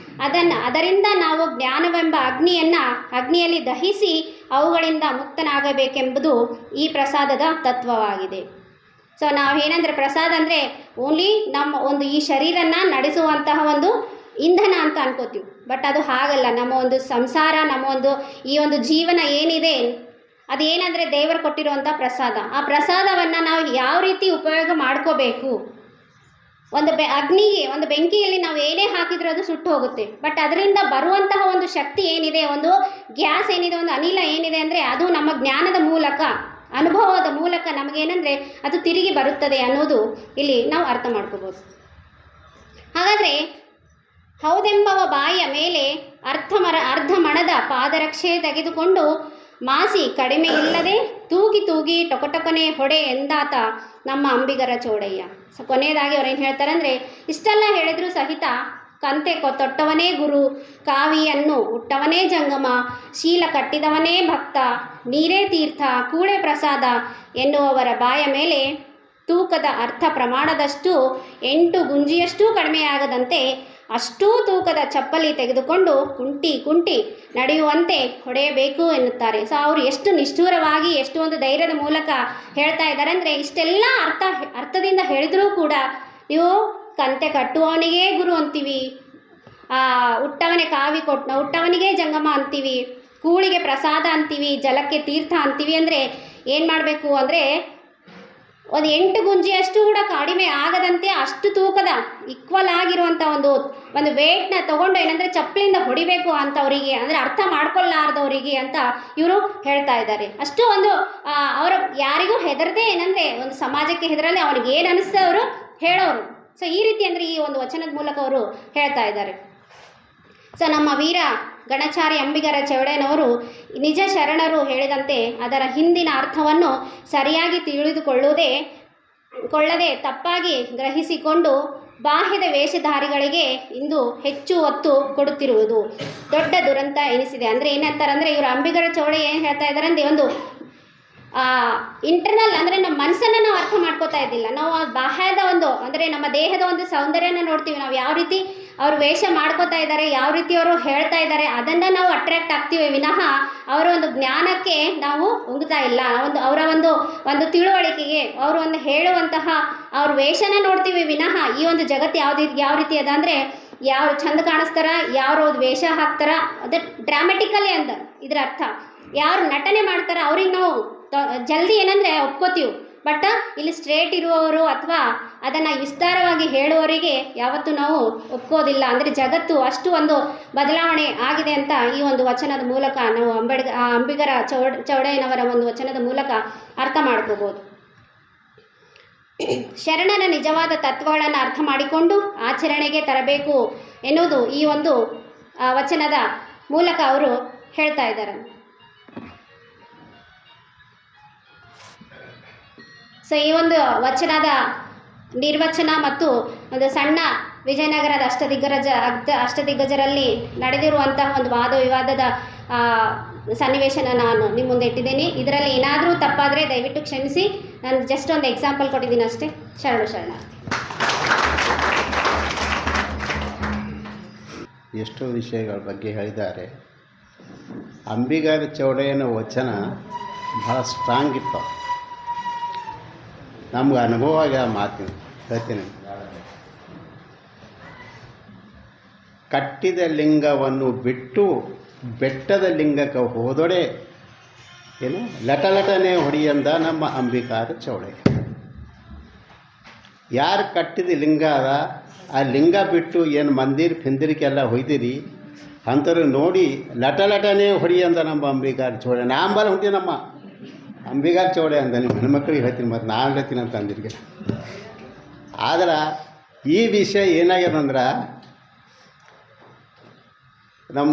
ಅದರಿಂದ ನಾವು ಜ್ಞಾನವೆಂಬ ಅಗ್ನಿಯಲ್ಲಿ ದಹಿಸಿ ಅವುಗಳಿಂದ ಮುಕ್ತನಾಗಬೇಕೆಂಬುದು ಈ ಪ್ರಸಾದದ ತತ್ವವಾಗಿದೆ. ಸೊ ನಾವೇನಂದರೆ ಪ್ರಸಾದ ಅಂದರೆ ಓನ್ಲಿ ನಮ್ಮ ಒಂದು ಈ ಶರೀರನ ನಡೆಸುವಂತಹ ಒಂದು ಇಂಧನ ಅಂತ ಅನ್ಕೋತೀವಿ. ಬಟ್ ಅದು ಹಾಗಲ್ಲ. ನಮ್ಮ ಒಂದು ಸಂಸಾರ, ನಮ್ಮ ಒಂದು ಈ ಒಂದು ಜೀವನ ಏನಿದೆ ಅದೇನಂದರೆ ದೇವರು ಕೊಟ್ಟಿರುವಂಥ ಪ್ರಸಾದ. ಆ ಪ್ರಸಾದವನ್ನು ನಾವು ಯಾವ ರೀತಿ ಉಪಯೋಗ ಮಾಡ್ಕೋಬೇಕು. ಒಂದು ಬೆಂಕಿಯಲ್ಲಿ ನಾವು ಏನೇ ಹಾಕಿದ್ರೂ ಅದು ಸುಟ್ಟು ಹೋಗುತ್ತೆ. ಬಟ್ ಅದರಿಂದ ಬರುವಂತಹ ಒಂದು ಶಕ್ತಿ ಏನಿದೆ, ಒಂದು ಗ್ಯಾಸ್ ಏನಿದೆ, ಒಂದು ಅನಿಲ ಏನಿದೆ ಅಂದರೆ ಅದು ನಮ್ಮ ಜ್ಞಾನದ ಮೂಲಕ, ಅನುಭವದ ಮೂಲಕ ನಮಗೇನೆಂದರೆ ಅದು ತಿರುಗಿ ಬರುತ್ತದೆ ಅನ್ನೋದು ಇಲ್ಲಿ ನಾವು ಅರ್ಥ ಮಾಡ್ಕೋಬೋದು. ಹಾಗಾದರೆ ಹೌದೆಂಬವ ಬಾಯಿಯ ಮೇಲೆ ಅರ್ಧ ಮಣದ ಪಾದರಕ್ಷೆ ತೆಗೆದುಕೊಂಡು ಮಾಸಿ ಕಡಿಮೆ ಇಲ್ಲದೆ ತೂಗಿ ಟೊಕಟೊಕನೆ ಹೊಡೆ ಎಂದಾತ ನಮ್ಮ ಅಂಬಿಗರ ಚೋಡಯ್ಯ. ಸೊ ಕೊನೆಯದಾಗಿ ಅವ್ರೇನು ಹೇಳ್ತಾರೆ ಅಂದರೆ, ಇಷ್ಟೆಲ್ಲ ಹೇಳಿದರೂ ಸಹಿತ ಕಂತೆ ತೊಟ್ಟವನೇ ಗುರು, ಕಾವಿಯನ್ನು ಉಟ್ಟವನೇ ಜಂಗಮ, ಶೀಲ ಕಟ್ಟಿದವನೇ ಭಕ್ತ, ನೀರೇ ತೀರ್ಥ, ಕೂಳೆ ಪ್ರಸಾದ ಎನ್ನುವವರ ಬಾಯ ಮೇಲೆ ತೂಕದ ಅರ್ಥ ಪ್ರಮಾಣದಷ್ಟು 8 ಗುಂಜಿಯಷ್ಟು ಕಡಿಮೆಯಾಗದಂತೆ ಅಷ್ಟೂ ತೂಕದ ಚಪ್ಪಲಿ ತೆಗೆದುಕೊಂಡು ಕುಂಟಿ ನಡೆಯುವಂತೆ ಹೊಡೆಯಬೇಕು ಎನ್ನುತ್ತಾರೆ. ಸೊ ಅವರು ಎಷ್ಟು ನಿಷ್ಠೂರವಾಗಿ, ಎಷ್ಟು ಒಂದು ಧೈರ್ಯದ ಮೂಲಕ ಹೇಳ್ತಾ ಇದ್ದಾರೆ ಅಂದರೆ, ಇಷ್ಟೆಲ್ಲ ಅರ್ಥದಿಂದ ಹೇಳಿದರೂ ಕೂಡ ನೀವು ಕಂತೆ ಕಟ್ಟುವವನಿಗೆ ಗುರು ಅಂತೀವಿ, ಹುಟ್ಟವನಿಗೆ ಜಂಗಮ ಅಂತೀವಿ, ಕೂಳಿಗೆ ಪ್ರಸಾದ ಅಂತೀವಿ, ಜಲಕ್ಕೆ ತೀರ್ಥ ಅಂತೀವಿ. ಅಂದರೆ ಏನು ಮಾಡಬೇಕು ಅಂದರೆ ಒಂದು 8 ಗುಂಜಿಯಷ್ಟು ಕೂಡ ಕಡಿಮೆ ಆಗದಂತೆ ಅಷ್ಟು ತೂಕದ ಈಕ್ವಲ್ ಆಗಿರುವಂಥ ಒಂದು ವೇಟ್ನ ತೊಗೊಂಡು ಏನಂದರೆ ಚಪ್ಪಲಿಂದ ಹೊಡಿಬೇಕು ಅಂತವರಿಗೆ, ಅಂದರೆ ಅರ್ಥ ಮಾಡ್ಕೊಳ್ಳಾರ್ದವರಿಗೆ ಅಂತ ಇವರು ಹೇಳ್ತಾ ಇದ್ದಾರೆ. ಅಷ್ಟು ಒಂದು ಅವರು ಯಾರಿಗೂ ಹೆದರದೆ, ಏನಂದರೆ ಒಂದು ಸಮಾಜಕ್ಕೆ ಹೆದರದೆ ಅವ್ರಿಗೆ ಏನು ಅನಿಸ್ತದೆ ಅವರು ಹೇಳೋರು. ಸೊ ಈ ರೀತಿ ಅಂದರೆ ಈ ಒಂದು ವಚನದ ಮೂಲಕ ಅವರು ಹೇಳ್ತಾ ಇದ್ದಾರೆ. ಸೊ ನಮ್ಮ ವೀರ ಗಣಚಾರಿ ಅಂಬಿಗರ ಚೌಡಯ್ಯನವರು ನಿಜ ಶರಣರು ಹೇಳಿದಂತೆ ಅದರ ಹಿಂದಿನ ಅರ್ಥವನ್ನು ಸರಿಯಾಗಿ ತಿಳಿದುಕೊಳ್ಳದೆ ತಪ್ಪಾಗಿ ಗ್ರಹಿಸಿಕೊಂಡು ಬಾಹ್ಯದ ವೇಷಧಾರಿಗಳಿಗೆ ಇಂದು ಹೆಚ್ಚು ಒತ್ತು ಕೊಡುತ್ತಿರುವುದು ದೊಡ್ಡ ದುರಂತ ಎನಿಸಿದೆ. ಅಂದರೆ ಏನಂತಾರೆ ಅಂದರೆ, ಇವರು ಅಂಬಿಗರ ಚೌಡಯ್ಯ ಏನು ಹೇಳ್ತಾ ಇದ್ದಾರೆ ಅಂದರೆ, ಒಂದು ಇಂಟರ್ನಲ್ ಅಂದರೆ ನಮ್ಮ ಮನಸ್ಸನ್ನು ನಾವು ಅರ್ಥ ಮಾಡ್ಕೋತಾ ಇದ್ದಿಲ್ಲ. ನಾವು ಬಾಹ್ಯದ ಒಂದು ಅಂದರೆ ನಮ್ಮ ದೇಹದ ಒಂದು ಸೌಂದರ್ಯನ ನೋಡ್ತೀವಿ, ನಾವು ಯಾವ ರೀತಿ ಅವರು ವೇಷ ಮಾಡ್ಕೋತಾ ಇದ್ದಾರೆ, ಯಾವ ರೀತಿ ಅವರು ಹೇಳ್ತಾ ಇದ್ದಾರೆ ಅದನ್ನು ನಾವು ಅಟ್ರ್ಯಾಕ್ಟ್ ಆಗ್ತೀವಿ ವಿನಃ ಅವರ ಒಂದು ಜ್ಞಾನಕ್ಕೆ ನಾವು ಉಂಗ್ತಾ ಇಲ್ಲ. ಅವರ ಒಂದು ತಿಳುವಳಿಕೆಗೆ ಅವರು ಒಂದು ಹೇಳುವಂತಹ ಅವ್ರ ವೇಷನ ನೋಡ್ತೀವಿ ವಿನಃ ಈ ಒಂದು ಜಗತ್ತು ಯಾವ ರೀತಿ ಅದ ಅಂದರೆ ಯಾರು ಚಂದ ಕಾಣಿಸ್ತಾರ, ಯಾರು ವೇಷ ಹಾಕ್ತಾರ, ಅದು ಡ್ರಾಮೆಟಿಕಲಿ ಅಂತ ಇದರ ಅರ್ಥ. ಯಾರು ನಟನೆ ಮಾಡ್ತಾರ ಅವ್ರಿಗೆ ನಾವು ಜಲ್ದಿ ಏನಂದರೆ ಒಪ್ಕೋತೀವಿ. ಬಟ್ ಇಲ್ಲಿ ಸ್ಟ್ರೇಟ್ ಇರುವವರು ಅಥವಾ ಅದನ್ನು ವಿಸ್ತಾರವಾಗಿ ಹೇಳುವವರಿಗೆ ಯಾವತ್ತೂ ನಾವು ಒಪ್ಕೋದಿಲ್ಲ. ಅಂದರೆ ಜಗತ್ತು ಅಷ್ಟು ಒಂದು ಬದಲಾವಣೆ ಆಗಿದೆ ಅಂತ ಈ ಒಂದು ವಚನದ ಮೂಲಕ ನಾವು ಅಂಬಿಗರ ಚೌಡಯ್ಯನವರ ಒಂದು ವಚನದ ಮೂಲಕ ಅರ್ಥ ಮಾಡ್ಕೋಬೋದು. ಶರಣರ ನಿಜವಾದ ತತ್ವಗಳನ್ನು ಅರ್ಥ ಮಾಡಿಕೊಂಡು ಆಚರಣೆಗೆ ತರಬೇಕು ಎನ್ನುವುದು ಈ ಒಂದು ವಚನದ ಮೂಲಕ ಅವರು ಹೇಳ್ತಾ ಇದ್ದಾರೆ. ಸೊ ಈ ಒಂದು ವಚನದ ನಿರ್ವಚನ ಮತ್ತು ಒಂದು ಸಣ್ಣ ವಿಜಯನಗರದ ಅಷ್ಟದಿಗ್ಗಜರಲ್ಲಿ ನಡೆದಿರುವಂತಹ ಒಂದು ವಾದ ವಿವಾದದ ಸನ್ನಿವೇಶನ ನಾನು ನಿಮ್ಮ ಮುಂದೆ ಇಟ್ಟಿದ್ದೀನಿ. ಇದರಲ್ಲಿ ಏನಾದರೂ ತಪ್ಪಾದರೆ ದಯವಿಟ್ಟು ಕ್ಷಮಿಸಿ. ನಾನು ಜಸ್ಟ್ ಒಂದು ಎಕ್ಸಾಂಪಲ್ ಕೊಟ್ಟಿದ್ದೀನಿ ಅಷ್ಟೇ. ಶರಣಾರ್ಥಿ. ಎಷ್ಟೋ ವಿಷಯಗಳ ಬಗ್ಗೆ ಹೇಳಿದ್ದಾರೆ. ಅಂಬಿಗರ ಚೌಡಯ್ಯನ ವಚನ ಭಾಳ ಸ್ಟ್ರಾಂಗ್ ಇತ್ತು. ನಮ್ಗೆ ಅನುಭವ ಆಗಿ ಆ ಮಾತಿನ ಹೇಳ್ತೀನಿ. ಕಟ್ಟಿದ ಲಿಂಗವನ್ನು ಬಿಟ್ಟು ಬೆಟ್ಟದ ಲಿಂಗಕ್ಕೆ ಹೋದೊಡೆ ಏನು ಲಟಲಟನೆ ಹೊಡಿಯಂದ ನಮ್ಮ ಅಂಬಿಗಾರ ಚೌಡಯ್ಯ. ಯಾರು ಕಟ್ಟಿದ ಲಿಂಗ ಅದ ಆ ಲಿಂಗ ಬಿಟ್ಟು ಏನು ಮಂದಿರ ಫಿಂದಿರಿಕೆಲ್ಲ ಹೊಯ್ದಿರಿ ಅಂಥವ್ರು ನೋಡಿ ಲಟಲಟನೆ ಹೊಡಿಯಂದ ನಮ್ಮ ಅಂಬಿಗಾರ ಚೌಡಯ್ಯ. ನಾಂಬಲ್ಲ ಹೊಂಟಿ ನಮ್ಮ ಅಂಬಿಗಾರ ಚೌಡಯ್ಯ ಅಂದ. ನಿಮ್ಮ ಹೆಣ್ಮಕ್ಳಿಗೆ ಹೇಳ್ತೀನಿ, ಮತ್ತು ನಾನು ಹೇಳ್ತೀನಿ ಅಂತ ಅಂದಿರಿಗೆ. ಆದ್ರೆ ಈ ವಿಷಯ ಏನಾಗ್ಯದಂದ್ರೆ ನಮ್ಮ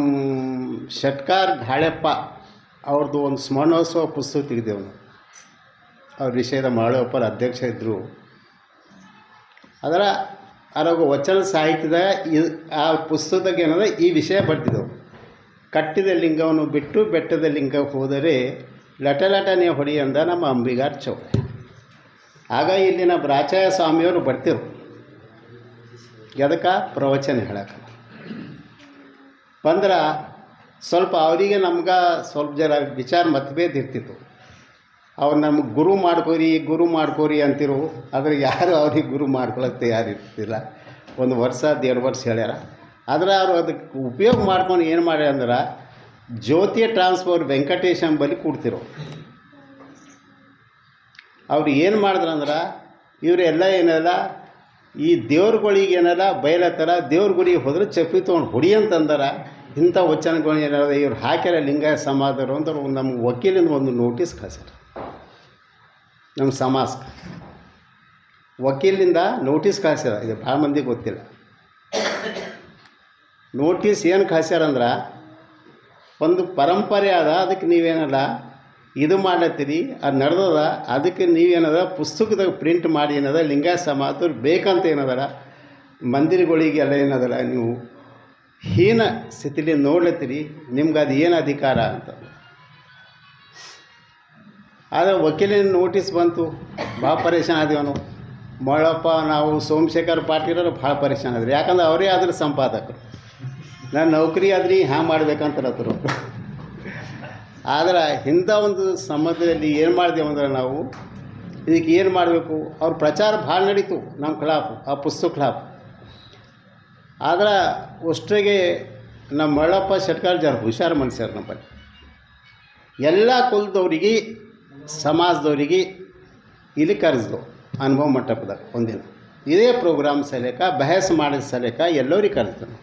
ಶೆಟ್ಕಾರ್ ಘಾಳೆಪ್ಪ ಅವ್ರದ್ದು ಒಂದು ಸ್ಮರಣೋತ್ಸವ ಪುಸ್ತಕ ತೆಗೆದೇವು ನಾವು. ಅವ್ರ ವಿಷಯದ ಮರಳಪ್ಪರ ಅಧ್ಯಕ್ಷ ಇದ್ದರು. ಅದರ ವಚನ ಸಾಹಿತ್ಯದ ಆ ಪುಸ್ತಕದಾಗ ಏನಂದ್ರೆ ಈ ವಿಷಯ ಬರ್ತಿದ್ದವು. ಕಟ್ಟಿದ ಲಿಂಗವನ್ನು ಬಿಟ್ಟು ಬೆಟ್ಟದ ಲಿಂಗಕ್ಕೆ ಹೋದರೆ ಲಟಲಟನೆ ಹೊಡಿ ಅಂದ ನಮ್ಮ ಅಂಬಿಗಾರ ಚೌಡಯ್ಯ. ಆಗ ಇಲ್ಲಿನ ಬ್ರಾಚಾಯ ಸ್ವಾಮಿಯವರು ಬರ್ತಿರು ಎದಕ್ಕೆ ಪ್ರವಚನ ಹೇಳಕ್ಕೆ. ಬಂದ್ರೆ ಸ್ವಲ್ಪ ಅವರಿಗೆ ನಮ್ಗೆ ಸ್ವಲ್ಪ ಜರ ವಿಚಾರ ಮತಭೇದ ಇರ್ತಿತ್ತು. ಅವ್ರು ನಮ್ಗೆ ಗುರು ಮಾಡ್ಕೋರಿ ಅಂತಿರು. ಆದರೆ ಯಾರು ಅವ್ರಿಗೆ ಗುರು ಮಾಡ್ಕೊಳಕ್ಕೆ ತಯಾರಿರ್ತಿಲ್ಲ. 1 ವರ್ಷ 1.5 ವರ್ಷ ಹೇಳ್ಯಾರ. ಆದರೆ ಅವರು ಅದಕ್ಕೆ ಉಪಯೋಗ ಮಾಡ್ಕೊಂಡು ಏನು ಮಾಡ್ಯಾರ ಅಂದ್ರೆ ಜ್ಯೋತಿ ಟ್ರಾನ್ಸ್ಫರ್ ವೆಂಕಟೇಶ್ ಬಳಿ ಕೂಡ್ತಿರೋ. ಅವ್ರು ಏನು ಮಾಡಿದ್ರಂದ್ರೆ ಇವರೆಲ್ಲ ಏನಲ್ಲ ಈ ದೇವ್ರುಗಳಿಗೆ ಏನಲ್ಲ ಬಯಲತ್ತರ, ದೇವ್ರ ಗುಡಿಗೆ ಹೋದ್ರೆ ಚಪ್ಪಿ ತೊಗೊಂಡು ಹೊಡಿ ಅಂತಂದಾರ. ಇಂಥ ವಚನಗಳು ಏನಾರ ಇವ್ರು ಹಾಕ್ಯಾರ ಲಿಂಗಾಯ ಸಮಾಜದವರು ಅಂದ್ರೆ ನಮ್ಗೆ ವಕೀಲಿಂದ ಒಂದು ನೋಟಿಸ್ ಕಳ್ಸ್ಯಾರ. ನಮ್ಮ ಸಮಾಜಕ್ಕೆ ವಕೀಲಿಂದ ನೋಟಿಸ್ ಕಳ್ಸ್ಯಾರ. ಇದು ಭಾಳ ಮಂದಿಗೆ ಗೊತ್ತಿಲ್ಲ. ನೋಟಿಸ್ ಏನು ಕಳ್ಸ್ಯಾರಂದ್ರೆ ಒಂದು ಪರಂಪರೆ ಅದ, ಅದಕ್ಕೆ ನೀವೇನಲ್ಲ ಇದು ಮಾಡ್ಲತ್ತೀರಿ, ಅದು ನಡೆದದ, ಅದಕ್ಕೆ ನೀವೇನದ ಪುಸ್ತಕದಾಗ ಪ್ರಿಂಟ್ ಮಾಡಿ ಏನದ ಲಿಂಗಾಯ ಸಮಾಜದವ್ರು ಬೇಕಂತ ಏನದಲ್ಲ ಮಂದಿರಗಳಿಗೆಲ್ಲ ಏನದಲ್ಲ ನೀವು ಹೀನ ಸ್ಥಿತಿಲಿ ನೋಡ್ಲತ್ತೀರಿ, ನಿಮ್ಗೆ ಅದು ಏನು ಅಧಿಕಾರ ಅಂತ. ಆದರೆ ವಕೀಲಿನ ನೋಟಿಸ್ ಬಂತು, ಭಾಳ ಪರೇಶಾನ ಆದೀವಿ ನಾವು. ಮಳಪ್ಪ ನಾವು ಸೋಮಶೇಖರ್ ಪಾಟೀಲರು ಭಾಳ ಪರೇಶಾನ ಆದ್ರಿ. ಯಾಕಂದ್ರೆ ಅವರೇ ಆದ್ರೆ ಸಂಪಾದಕರು. ನಾನು ನೌಕರಿ ಆದ್ರಿ ಹ್ಯಾಂಗೆ ಮಾಡ್ಬೇಕಂತಲತ್ತರು. ಆದರೆ ಇಂಥ ಒಂದು ಸಂಬಂಧದಲ್ಲಿ ಏನು ಮಾಡಿದೆವು ಅಂದ್ರೆ ನಾವು ಇದಕ್ಕೆ ಏನು ಮಾಡಬೇಕು. ಅವ್ರ ಪ್ರಚಾರ ಭಾಳ ನಡೀತು ನಮ್ಮ ಖಿಲಾಫ್, ಆ ಪುಸ್ತಕ ಖಿಲಾಫ್. ಆದ್ರೆ ಅಷ್ಟಿಗೆ ನಮ್ಮ ಮಳ್ಳಪ್ಪ ಶೆಟ್ಕಾರ್ ಜರ ಹುಷಾರು ಮನುಷ್ಯರು. ನಮ್ಮಲ್ಲಿ ಎಲ್ಲ ಕುಲದವ್ರಿಗೆ ಸಮಾಜದವ್ರಿಗೆ ಇಲ್ಲಿ ಕರೆಸಿದ್ರು ಅನುಭವ ಮಂಟಪದಾಗ. ಒಂದಿನ ಇದೇ ಪ್ರೋಗ್ರಾಮ್ ಸಲೇಕ ಬಹಸ್ ಮಾಡಿದ ಸಲೇಕ ಎಲ್ಲರಿಗೆ ಕರೆಸಿದ್ರು.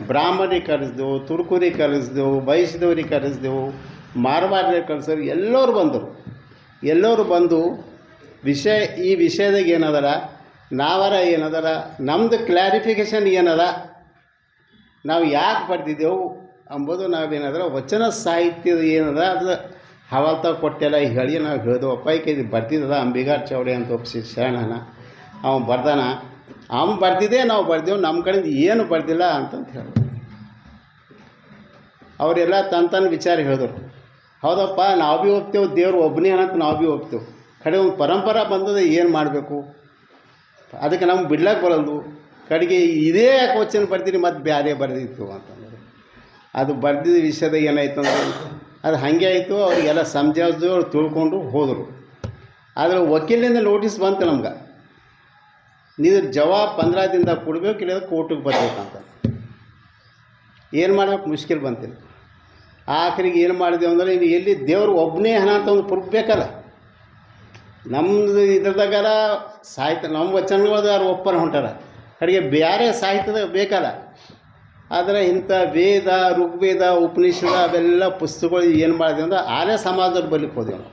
ಬ್ರಾಹ್ಮಣರಿಗೆ ಕರೆಸಿದೆವು, ತುರ್ಕರಿಗೆ ಕರೆಸಿದೆವು, ಬಯಸಿದವ್ರಿಗೆ ಕರೆಸಿದೆವು, ಮಾರವಾಡ್ರಿಗೆ ಕರೆಸಿದೆವು. ಎಲ್ಲರೂ ಬಂದು ಈ ವಿಷಯದಾಗ ಏನದರ ನಾವರ ಏನದರ ನಮ್ಮದು ಕ್ಲಾರಿಫಿಕೇಷನ್ ಏನದ, ನಾವು ಯಾಕೆ ಬರ್ತಿದ್ದೆವು ಅಂಬೋದು ನಾವೇನಂದ್ರೆ ವಚನ ಸಾಹಿತ್ಯದ ಏನದ ಅದು ಹವಾಲ್ತ ಕೊಟ್ಟೆಲ್ಲ ಹೇಳಿ ನಾವು ಹೇಳಿದೆವಪ್ಪ. ಇದು ಬರ್ತಿದ್ದದ ಅಂಬಿಗಾರ ಚೌಡಯ್ಯ ಅಂತ ಒಬ್ಬ ಶರಣನ ಅವನು ಬರ್ದಾನ, ಅವನು ಬರ್ತಿದ್ದೆ ನಾವು ಬರ್ದೇವು, ನಮ್ಮ ಕಡೆಯಿಂದ ಏನು ಬರ್ದಿಲ್ಲ ಅಂತಂತ ಹೇಳಿದ್ರು. ಅವರೆಲ್ಲ ತನ್ನ ವಿಚಾರ ಹೇಳಿದ್ರು. ಹೌದಪ್ಪ ನಾವು ಭೀ ಒಪ್ತೇವೆ, ದೇವ್ರು ಒಬ್ಬನೇ ಅನ್ನಂತ ನಾವು ಭೀ ಒಪ್ತೇವೆ. ಕಡೆ ಒಂದು ಪರಂಪರೆ ಬಂದದ ಏನು ಮಾಡಬೇಕು, ಅದಕ್ಕೆ ನಮ್ಗೆ ಬಿಡ್ಲಕ್ಕೆ ಬರಲ್ದು. ಕಡೆಗೆ ಇದೇ ಯಾಕೆ ವಚನ ಬರ್ತೀನಿ ಮತ್ತು ಬೇರೆ ಬರೆದಿತ್ತು ಅಂತಂದ್ರೆ ಅದು ಬರೆದಿದ್ದ ವಿಷಯದ ಏನಾಯ್ತು ಅಂದರೆ ಅದು ಹಾಗೆ ಆಯಿತು. ಅವರಿಗೆಲ್ಲ ಸಮಜಾಯಿಸಿದ್ರು, ಅವ್ರು ತಿಳ್ಕೊಂಡು ಹೋದರು. ಆದರೆ ವಕೀಲಿಂದ ನೋಟಿಸ್ ಬಂತು ನಮ್ಗೆ, ನೀವು ಜವಾಬ್ 15 ದಿನದಾಗ ಕೊಡಬೇಕು, ಇಲ್ಲ ಕೋರ್ಟಿಗೆ ಬರ್ಬೇಕಂತ. ಏನು ಮಾಡ್ಬೇಕು ಮುಷ್ಕಿಲ್ ಬಂತಿಲ್ಲ. ಆಖರಿಗೆ ಏನು ಮಾಡಿದೆವು ಅಂದರೆ ಇದು ಎಲ್ಲಿ ದೇವರು ಒಬ್ಬನೇ ಹಣ ಅಂತ ಒಂದು ಪ್ರೂಫ್ ಬೇಕಲ್ಲ. ನಮ್ಮದು ಇದ್ರದಾಗಾರ ಸಾಹಿತ್ಯ ನಮ್ಮ ವಚನಗಳದ ಯಾರು ಒಪ್ಪನ ಹೊಂಟಾರ, ಕಡೆಗೆ ಬೇರೆ ಸಾಹಿತ್ಯದಾಗ ಬೇಕಲ್ಲ. ಆದರೆ ಇಂಥ ವೇದ, ಋಗ್ವೇದ, ಉಪನಿಷದ ಅವೆಲ್ಲ ಪುಸ್ತಕಗಳು ಏನು ಮಾಡಿದೆವು ಅಂದ್ರೆ ಆರ್ಯ ಸಮಾಜದವ್ರು ಬಲಿಕ್ಕೆ ಹೋದೆವು ನಾವು.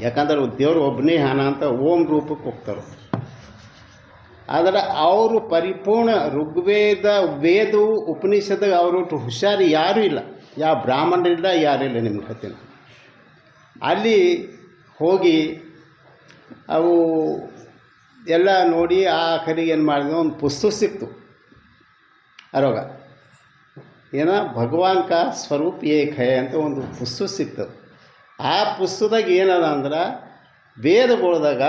ಯಾಕಂದ್ರೆ ದೇವರು ಒಬ್ಬನೇ ಹಣ ಅಂತ ಓಂ ರೂಪಕ್ಕೆ ಹೋಗ್ತಾರೆ. ಆದರೆ ಅವರು ಪರಿಪೂರ್ಣ ಋಗ್ವೇದ, ವೇದ, ಉಪನಿಷದ ಅವರು ಹುಷಾರು ಯಾರೂ ಇಲ್ಲ, ಯಾವ ಬ್ರಾಹ್ಮಣರಿಲ್ಲ, ಯಾರಿಲ್ಲ. ನಿಮ್ಮ ಕಥೆನ ಅಲ್ಲಿ ಹೋಗಿ ಅವು ಎಲ್ಲ ನೋಡಿ ಆಖರಿಗೆ ಏನು ಮಾಡಿದ್ವು, ಒಂದು ಪುಸ್ತಕ ಸಿಕ್ತು ಅರೋಗ ಏನ ಭಗವಾನ್ ಕಾ ಸ್ವರೂಪ್ ಏಕ್ ಹೈ ಅಂತ ಒಂದು ಪುಸ್ತಕ ಸಿಕ್ತು. ಆ ಪುಸ್ತಕದಾಗ ಏನದ ಅಂದ್ರೆ ವೇದಗಳದಾಗ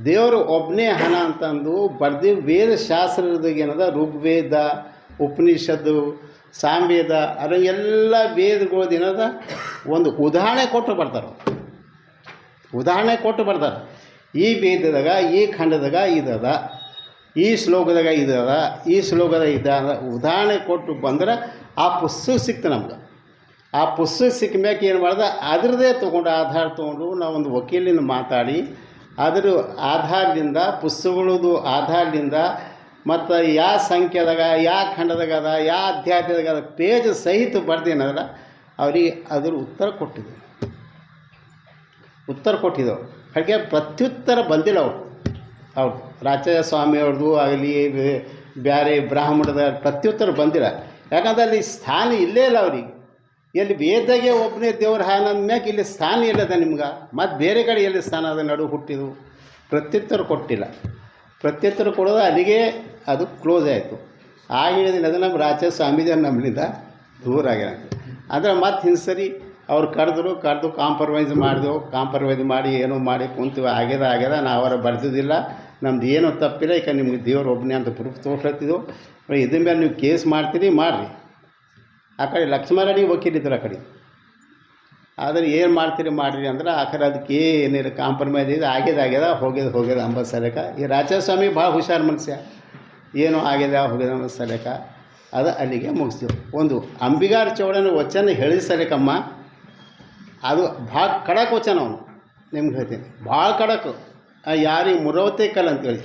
ದೇವರು ಒಬ್ಬನೇ ಹಣ ಅಂತಂದು ಬರ್ದು ವೇದಶಾಸ್ತ್ರದಾಗ ಏನದ ಋಗ್ವೇದ, ಉಪನಿಷತ್ತು, ಸಾಮವೇದ ಅದರ ಎಲ್ಲ ವೇದಗಳದ್ದು ಏನದ ಒಂದು ಉದಾಹರಣೆ ಕೊಟ್ಟು ಬರ್ತಾರೆ. ಈ ವೇದದಾಗ ಈ ಖಂಡದಾಗ ಇದದ, ಈ ಶ್ಲೋಕದಾಗ ಇದದ, ಈ ಶ್ಲೋಕದಾಗ ಇದ ಉದಾಹರಣೆ ಕೊಟ್ಟು ಬಂದ್ರೆ ಆ ಪುಸ್ತಕ ಸಿಕ್ತು ನಮ್ಗೆ. ಆ ಪುಸ್ತಕ ಸಿಕ್ಕ ಮ್ಯಾಕೆ ಏನು ಮಾಡ್ದೆ, ಅದರದೇ ತೊಗೊಂಡು ಆಧಾರ ತೊಗೊಂಡು ನಾವೊಂದು ವಕೀಲಿನ ಮಾತಾಡಿ ಅದರ ಆಧಾರದಿಂದ ಪುಸ್ತಕಗಳದು ಆಧಾರದಿಂದ ಮತ್ತು ಯಾವ ಸಂಖ್ಯೆದಾಗ, ಯಾವ ಖಂಡದಾಗ ಅದ, ಯಾವ ಅಧ್ಯಾಯದಾಗ ಅದ ಪೇಜ್ ಸಹಿತ ಬರ್ದೇನಲ್ಲ ಅವ್ರಿಗೆ ಅದ್ರ ಉತ್ತರ ಕೊಟ್ಟಿದ್ದೆವು. ಹಾಗೆ ಪ್ರತ್ಯುತ್ತರ ಬಂದಿಲ್ಲ ಅವ್ರು ರಾಚಯ್ಯ ಸ್ವಾಮಿಯವ್ರದ್ದು ಆಗಲಿ ಬೇರೆ ಬ್ರಾಹ್ಮಣದ ಪ್ರತ್ಯುತ್ತರ ಬಂದಿಲ್ಲ. ಯಾಕಂದ್ರೆ ಅಲ್ಲಿ ಸ್ಥಾನ ಇಲ್ಲೇ ಇಲ್ಲ ಅವ್ರಿಗೆ. ಎಲ್ಲಿ ವೇದಾಗೆ ಒಬ್ಬನೇ ದೇವ್ರ ಹಾನ ಮ್ಯಾಕೆ ಇಲ್ಲಿ ಸ್ಥಾನ ಇಲ್ಲದ ನಿಮ್ಗೆ, ಮತ್ತು ಬೇರೆ ಕಡೆ ಎಲ್ಲಿ ಸ್ಥಾನ ಅದ ನಡು ಹುಟ್ಟಿದು ಪ್ರತ್ಯುತ್ತರ ಕೊಟ್ಟಿಲ್ಲ. ಪ್ರತ್ಯುತ್ತರ ಕೊಡೋದು ಅಲ್ಲಿಗೆ ಅದು ಕ್ಲೋಸ್ ಆಯಿತು. ಆಗ ಹೇಳಿದ್ದೀನಿ ಅದು ನಮ್ಮ ರಾಚಯ್ಯ ಸ್ವಾಮೀಜಿ ನಮ್ಮಿಂದ ದೂರ ಆಗ್ಯಾರ. ಅಂದರೆ ಮತ್ತೆ ಹಿಂಸರಿ ಅವ್ರು ಕರೆದು ಕಾಂಪ್ರಮೈಸ್ ಮಾಡಿ ಏನೋ ಮಾಡಿ ಕುಂತೀವಿ. ಆಗ್ಯದ ನಾವರ ಬರ್ದಿದ್ದಿಲ್ಲ, ನಮ್ದು ಏನೂ ತಪ್ಪಿಲ್ಲ, ಈಗ ನಿಮ್ಗೆ ದೇವ್ರು ಒಬ್ಬನೇ ಅಂತ ಪ್ರೂಫ್ ತೋರ್ಸತ್ತಿದ್ದು. ಇದ್ರ ಮೇಲೆ ನೀವು ಕೇಸ್ ಮಾಡ್ತೀರಿ ಮಾಡಿರಿ. ಆ ಕಡೆ ಲಕ್ಷ್ಮಣಿ ವಕೀಲಿದ್ರು ಆ ಕಡೆ. ಆದರೆ ಏನು ಮಾಡ್ತೀರಿ ಮಾಡಿರಿ ಅಂದ್ರೆ ಆ ಕಡೆ ಅದಕ್ಕೆ ಏನಿಲ್ಲ ಕಾಂಪ್ರಮೈಸ್ ಇದೆ. ಆಗ್ಯದ ಹೋಗ್ಯದ ಅಂಬತ್ತು ಸಲಕ. ಈ ರಾಚಯ್ಯ ಸ್ವಾಮಿ ಭಾಳ ಹುಷಾರು ಮನುಷ್ಯ, ಏನೋ ಹೋಗ್ಯದ ಅಂಬತ್ತು ಸಲಕ ಅದು ಅಲ್ಲಿಗೆ ಮುಗಿಸ್ತೀವಿ. ಒಂದು ಅಂಬಿಗಾರ ಚೌಡನ ವಚನ ಹೇಳಿ ಸಲಕಮ್ಮ, ಅದು ಭಾಳ ಖಡಕ್ ವಚನ. ಅವನು ನಿಮ್ಗೆ ಹೇಳ್ತೀನಿ, ಭಾಳ ಖಡಕ್. ಯಾರಿಗೆ ಮುರವತೆ ಕಲ್ ಅಂತೇಳಿ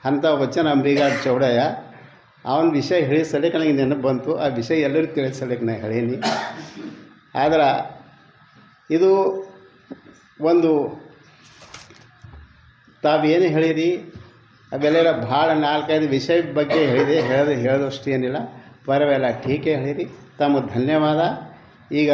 ಅಂಥ ವಚನ ಅಂಬಿಗಾರ ಚೌಡಯ್ಯ. ಅವನ ವಿಷಯ ಹೇಳಿ ಸಲಕ್ಕೆ ನನಗೆ ನೆನಪು ಬಂತು. ಆ ವಿಷಯ ಎಲ್ಲರಿಗೂ ತಿಳಿಸಲಿಕ್ಕೆ ನಾನು ಹೇಳೀನಿ. ಆದ್ರೆ ಇದು ಒಂದು ತಾವೇನು ಹೇಳಿರಿ ಅವೆಲ್ಲ ಭಾಳ 4-5 ವಿಷಯದ ಬಗ್ಗೆ ಹೇಳೋದಷ್ಟು ಏನಿಲ್ಲ, ಪರವಾಗಿಲ್ಲ, ಟೀಕೆ ಹೇಳಿರಿ. ತಮಗೆ ಧನ್ಯವಾದ. ಈಗ